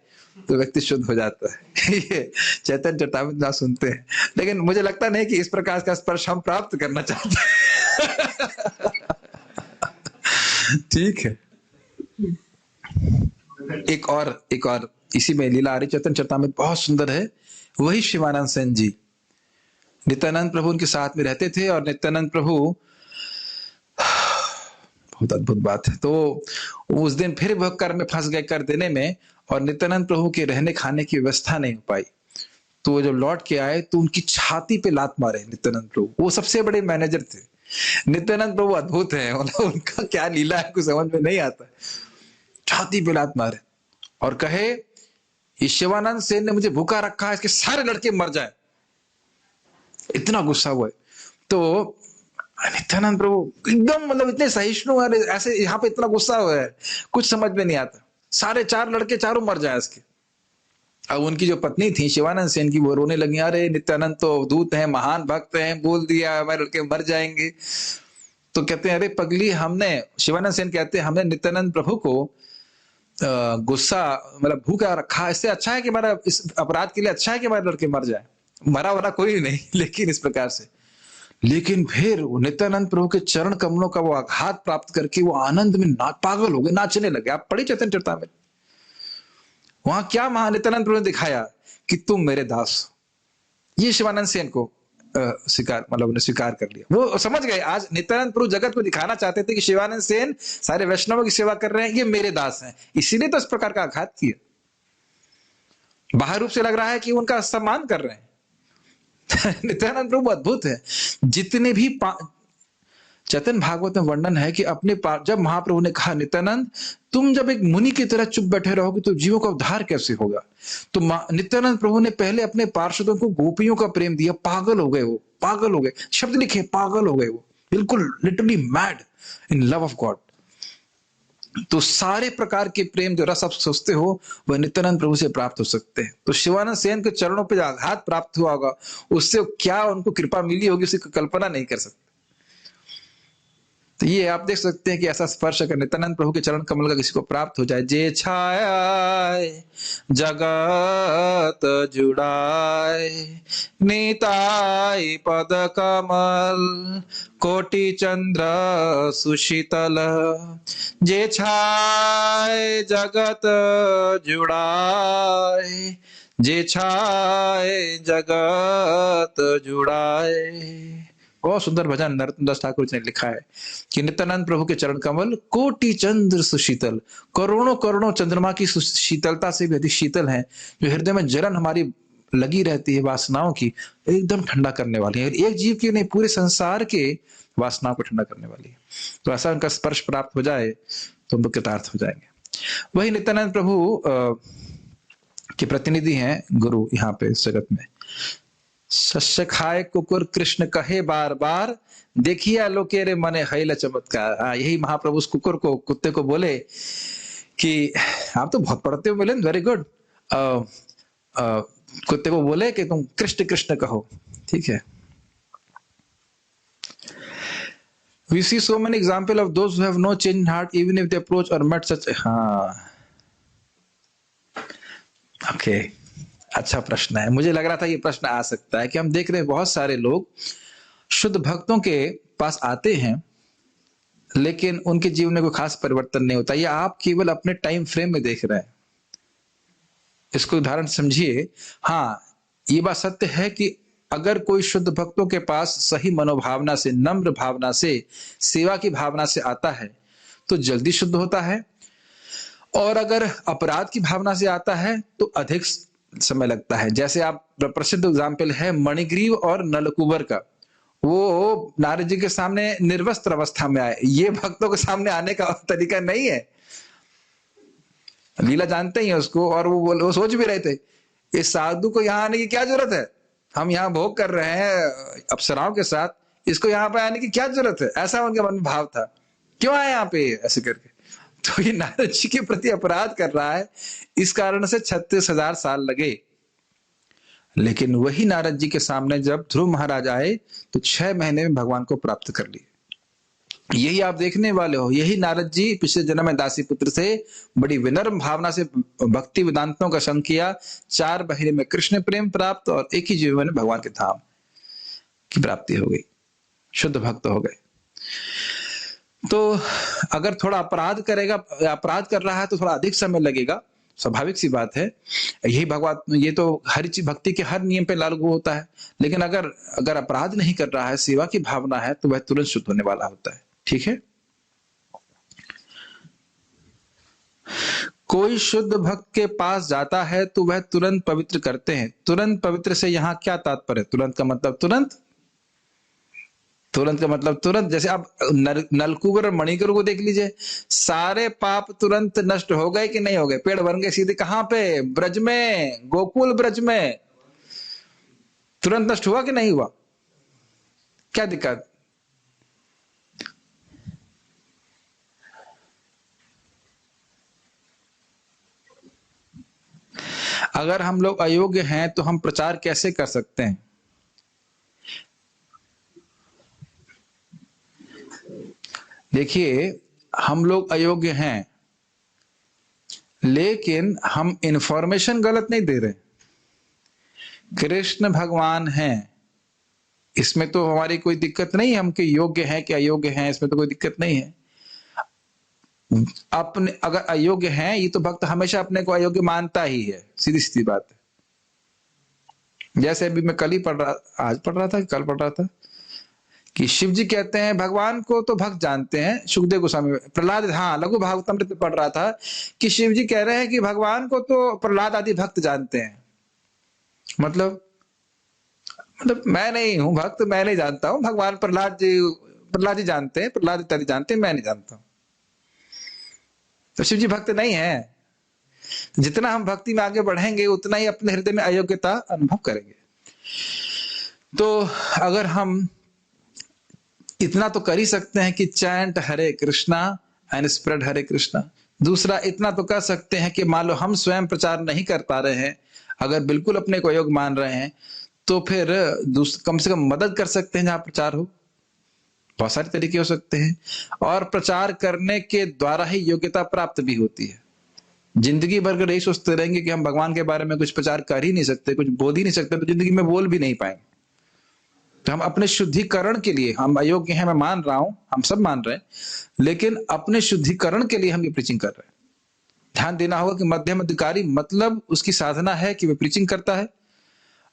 तो व्यक्ति शुद्ध हो जाता है। ये चैतन्य चरितामृत ना सुनते हैं, लेकिन मुझे लगता नहीं कि इस प्रकार का स्पर्श हम प्राप्त करना चाहते हैं। ठीक है। एक और इसी में लीला आ रही, चैतन्य चरितामृत बहुत सुंदर है। वही शिवानंद सेन जी, नित्यानंद प्रभु उनके साथ में रहते थे, और नित्यानंद प्रभु, बहुत अद्भुत बात है। तो उस दिन फिर वह कर में फंस गए, कर देने में, और नित्यानंद प्रभु के रहने खाने की व्यवस्था नहीं हो पाई। तो जब लौट के आए तो उनकी छाती पे लात मारे नित्यानंद प्रभु। वो सबसे बड़े मैनेजर थे, नित्यानंद प्रभु अद्भुत है, मतलब उनका क्या लीला है कुछ समझ में नहीं आता। छाती पे लात मारे और कहे ये शिवानंद सेन ने मुझे भूखा रखा है, इसके सारे लड़के मर जाए, इतना गुस्सा हुआ है। तो नित्यानंद प्रभु एकदम मतलब इतने सहिष्णु है, ऐसे यहाँ पे इतना गुस्सा हुआ है, कुछ समझ में नहीं आता, सारे 4 लड़के चारों मर जाए इसके। अब उनकी जो पत्नी थी शिवानंद सेन की, वो रोने लगी, अरे नित्यानंद तो दूत हैं, महान भक्त हैं, बोल दिया हमारे लड़के मर जाएंगे। तो कहते हैं अरे पगली, हमने, शिवानंद सेन कहते हैं, हमने नित्यानंद प्रभु को गुस्सा मतलब भूखा रखा, इससे अच्छा है कि हमारा, इस अपराध के लिए अच्छा है कि हमारे लड़के मर जाए, मरा वरा कोई नहीं, लेकिन इस प्रकार से। लेकिन फिर नित्यानंद प्रभु के चरण कमलों का वो आघात प्राप्त करके वो आनंद में पागल हो गए, नाचने लगे। आप पढ़ी चैतन्य चरितामृत, वहां क्या नित्यानंद प्रभु ने दिखाया कि तुम मेरे दास। ये शिवानंद सेन को स्वीकार, मतलब उन्हें स्वीकार कर लिया, वो समझ गए। आज नित्यानंद प्रभु जगत को दिखाना चाहते थे कि शिवानंद सेन सारे वैष्णवों की सेवा कर रहे हैं, ये मेरे दास हैं, इसीलिए तो इस प्रकार का आघात किया। बाहर रूप से लग रहा है कि उनका सम्मान कर रहे हैं। नित्यानंद प्रभु अद्भुत है। जितने भी चैतन्य भागवत में वर्णन है कि अपने जब महाप्रभु ने कहा नित्यानंद तुम जब एक मुनि की तरह चुप बैठे रहोगे तो जीवों का उद्धार कैसे होगा, तो नित्यानंद प्रभु ने पहले अपने पार्षदों को गोपियों का प्रेम दिया, पागल हो गए, वो पागल हो गए, शब्द लिखे पागल हो गए, वो बिल्कुल literally mad in love of God. तो सारे प्रकार के प्रेम जो रस आप सोचते हो वह नित्यानंद प्रभु से प्राप्त हो सकते हैं। तो शिवानंद सेन के चरणों पे आघात प्राप्त हुआ होगा, उससे क्या उनको कृपा मिली होगी, उसकी कल्पना नहीं कर सकते। तो ये आप देख सकते हैं कि ऐसा स्पर्श अगर नित्यानंद प्रभु के चरण कमल का किसी को प्राप्त हो जाए, जे छाया जगत जुड़ाए नीताई पद कमल कोटि चंद्र सुशीतल, जे छाए जगत जुड़ाए, जे छाए जगत जुड़ाए। बहुत सुंदर भजन नरोत्तम दास ठाकुर जी ने लिखा है कि नित्यानंद प्रभु के चरण कमल कोटि चंद्र सुशीतल, करोड़ों करोड़ों चंद्रमा की शीतलता से भी अधिक शीतल है, जो हृदय में जलन हमारी लगी रहती है वासनाओं की, एकदम ठंडा करने वाली है। एक जीव की नहीं, पूरे संसार के वासनाओं को ठंडा करने वाली है। तो ऐसा उनका स्पर्श प्राप्त हो जाए तो हम लोग कृतार्थ हो जाएंगे। वही नित्यानंद प्रभु के प्रतिनिधि हैं गुरु यहाँ पे इस जगत में। सस्य खाए कुकुर कृष्ण कहे बार बार, देखिए लोके रे मने हैल चमत्कार। यही महाप्रभु उस कुकुर को, कुत्ते को बोले कि आप तो बहुत पढ़ते हो मिलन, वेरी गुड। कुत्ते को बोले कि तुम कृष्ण कृष्ण कहो, ठीक है। We see so many examples of those who have no change in heart even if they approach or met such okay. अच्छा प्रश्न है, मुझे लग रहा था ये प्रश्न आ सकता है कि हम देख रहे हैं बहुत सारे लोग शुद्ध भक्तों के पास आते हैं लेकिन उनके जीवन में कोई खास परिवर्तन नहीं होता। या आप केवल अपने टाइम फ्रेम में देख रहे हैं, इसको उदाहरण समझिए। हाँ, ये बात सत्य है कि अगर कोई शुद्ध भक्तों के पास सही मनोभावना से, नम्र भावना से, सेवा की भावना से आता है तो जल्दी शुद्ध होता है, और अगर अपराध की भावना से आता है तो अधिक समय लगता है। जैसे आप प्रसिद्ध एग्जाम्पल है मणिग्रीव और नलकुबर का। वो नारद जी के सामने निर्वस्त्र अवस्था में आए, ये भक्तों के सामने आने का तरीका नहीं है। लीला जानते ही उसको, और वो सोच भी रहे थे इस साधु को यहाँ आने की क्या जरूरत है, हम यहाँ भोग कर रहे हैं अप्सराओं के साथ, इसको यहाँ पे आने की क्या जरूरत है, ऐसा उनके मन में भाव था, क्यों आए यहाँ पे ऐसे करके। तो ये नारद जी के प्रति अपराध कर रहा है, इस कारण से 36,000 साल लगे। लेकिन वही नारद जी के सामने जब ध्रुव महाराज आए तो 6 महीने में भगवान को प्राप्त कर लिए। यही आप देखने वाले हो, यही नारद जी पिछले जन्म में दासी पुत्र से बड़ी विनम्र भावना से भक्ति वेदांतों का संग किया, 4 महीने में कृष्ण प्रेम प्राप्त और एक ही जीवन में भगवान के धाम की प्राप्ति हो गई, शुद्ध भक्त हो गए। तो अगर थोड़ा अपराध करेगा, अपराध कर रहा है तो थोड़ा अधिक समय लगेगा, स्वाभाविक सी बात है। यही भगवान, ये तो हर चीज भक्ति के हर नियम पे लागू होता है। लेकिन अगर अपराध नहीं कर रहा है, सेवा की भावना है, तो वह तुरंत शुद्ध होने वाला होता है। ठीक है। कोई शुद्ध भक्त के पास जाता है तो वह तुरंत पवित्र करते हैं। तुरंत पवित्र से यहाँ क्या तात्पर्य? तुरंत का मतलब तुरंत तुरंत का मतलब तुरंत, जैसे आप नलकूबर और मणिकर को देख लीजिए, सारे पाप तुरंत नष्ट हो गए कि नहीं हो गए? पेड़ बन गए सीधे कहां पे? ब्रज में, गोकुल ब्रज में तुरंत नष्ट हुआ कि नहीं हुआ? क्या दिक्कत? अगर हम लोग अयोग्य हैं तो हम प्रचार कैसे कर सकते हैं? देखिए, हम लोग अयोग्य हैं, लेकिन हम इंफॉर्मेशन गलत नहीं दे रहे। कृष्ण भगवान हैं, इसमें तो हमारी कोई दिक्कत नहीं है। हम कि योग्य हैं कि अयोग्य हैं, इसमें तो कोई दिक्कत नहीं है। अपने अगर अयोग्य हैं, ये तो भक्त हमेशा अपने को अयोग्य मानता ही है, सीधी सीधी बात है। जैसे अभी मैं कल ही आज पढ़ रहा था, कल पढ़ रहा था कि शिव जी कहते हैं भगवान को तो भक्त जानते हैं। सुखदेव गोस्वामी, प्रहलाद, हाँ, लघु भागवतमृत पढ़ रहा था कि शिव जी कह रहे हैं कि भगवान को तो प्रहलाद आदि भक्त जानते हैं। मतलब मैं नहीं हूं भक्त, मैं नहीं जानता हूं, भगवान प्रहलाद जी जानते हैं, प्रहलाद इत्यादि जानते हैं, मैं नहीं जानता हूं। तो शिव जी भक्त नहीं है। जितना हम भक्ति में आगे बढ़ेंगे उतना ही अपने हृदय में अयोग्यता अनुभव करेंगे। तो अगर हम इतना तो कर ही सकते हैं कि chant Hare Krishna and spread Hare Krishna. दूसरा इतना तो कर सकते हैं कि मान लो हम स्वयं प्रचार नहीं कर पा रहे हैं, अगर बिल्कुल अपने को योग्य मान रहे हैं, तो फिर कम से कम मदद कर सकते हैं जहां प्रचार हो। बहुत सारे तरीके हो सकते हैं, और प्रचार करने के द्वारा ही योग्यता प्राप्त भी होती है। जिंदगी भर अगर यही सोचते रहेंगे कि हम भगवान के बारे में कुछ प्रचार कर ही नहीं सकते, कुछ बोल ही नहीं सकते, तो जिंदगी में बोल भी नहीं पाएंगे। तो हम अपने शुद्धिकरण के लिए, हम अयोग्य हैं, मैं मान रहा हूं, हम सब मान रहे हैं, लेकिन अपने शुद्धिकरण के लिए हम ये प्रीचिंग कर रहे हैं। ध्यान देना होगा कि मध्यम अधिकारी मतलब उसकी साधना है कि वह प्रीचिंग करता है,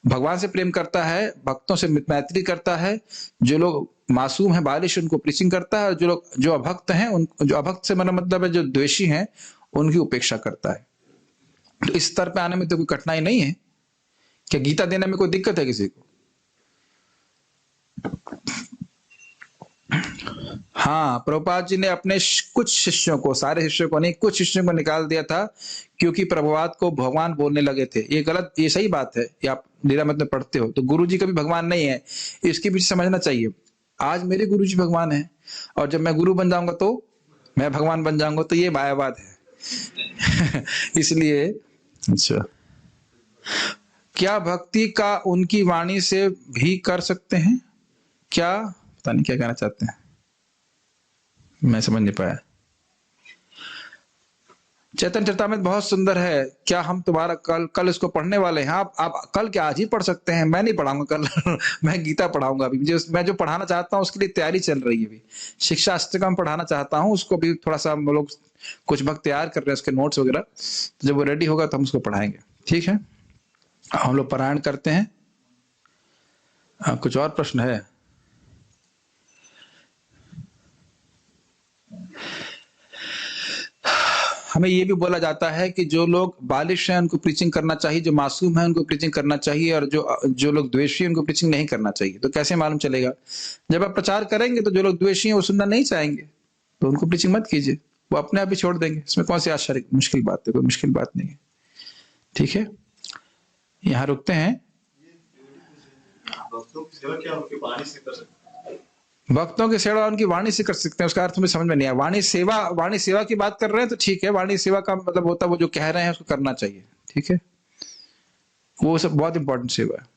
भगवान से प्रेम करता है, भक्तों से मैत्री करता है, जो लोग मासूम है, बालिश, उनको प्रीचिंग करता है, और जो अभक्त हैं, उन जो अभक्त से मेरा मतलब है जो द्वेषी हैं, उनकी उपेक्षा करता है। तो इस स्तर पे आने में तो कोई कठिनाई नहीं है। क्या गीता देने में कोई दिक्कत है किसी को? हाँ, प्रभुपाद जी ने अपने कुछ शिष्यों को, सारे शिष्यों को नहीं, कुछ शिष्यों को निकाल दिया था, क्योंकि प्रभुपाद को भगवान बोलने लगे थे। ये गलत, ये सही बात है। ये आप लीलामृत में पढ़ते हो, तो गुरु जी कभी भगवान नहीं है, इसके पीछे समझना चाहिए। आज मेरे गुरु जी भगवान है, और जब मैं गुरु बन जाऊंगा तो मैं भगवान बन जाऊंगा, तो ये मायावाद है। इसलिए अच्छा, क्या भक्ति का उनकी वाणी से भी कर सकते हैं? क्या, पता नहीं क्या कहना चाहते हैं, मैं समझ नहीं पाया। चैतन्य चरितामृत बहुत सुंदर है। क्या हम तुम्हारा कल इसको पढ़ने वाले हैं? आप कल क्या आज ही पढ़ सकते हैं? मैं नहीं पढ़ाऊंगा कल। मैं गीता पढ़ाऊंगा अभी। मैं जो पढ़ाना चाहता हूँ उसके लिए तैयारी चल रही है अभी। शिक्षा अष्टकम पढ़ाना चाहता हूँ, उसको भी थोड़ा सा हम लोग कुछ भक्त तैयार कर रहे हैं, उसके नोट्स वगैरह। तो जब वो रेडी होगा तो हम उसको पढ़ाएंगे। ठीक है, हम लोग पारायण करते हैं। कुछ और प्रश्न है? हमें ये भी बोला जाता है कि जो लोग बालिश हैं उनको प्रीचिंग करना चाहिए, जो मासूम हैं उनको प्रीचिंग करना चाहिए, और जो लोग द्वेषी हैं उनको प्रीचिंग नहीं करना चाहिए। तो कैसे मालूम चलेगा? जब आप प्रचार करेंगे तो जो लोग द्वेषी हैं वो सुनना नहीं चाहेंगे, तो उनको प्रीचिंग मत कीजिए, वो अपने आप ही छोड़ देंगे। इसमें कौन सी आश्चर्य मुश्किल बात है? कोई मुश्किल बात नहीं है। ठीक है, यहाँ रुकते हैं। भक्तों की सेवा क्या उनकी वाणी से कर सकते हैं? भक्तों की सेवा उनकी वाणी से कर सकते हैं, उसका अर्थ हमें समझ में नहीं आया। वाणी सेवा की बात कर रहे हैं तो ठीक है, वाणी सेवा का मतलब होता है वो जो कह रहे हैं उसको करना चाहिए। ठीक है, वो सब बहुत इंपॉर्टेंट सेवा है।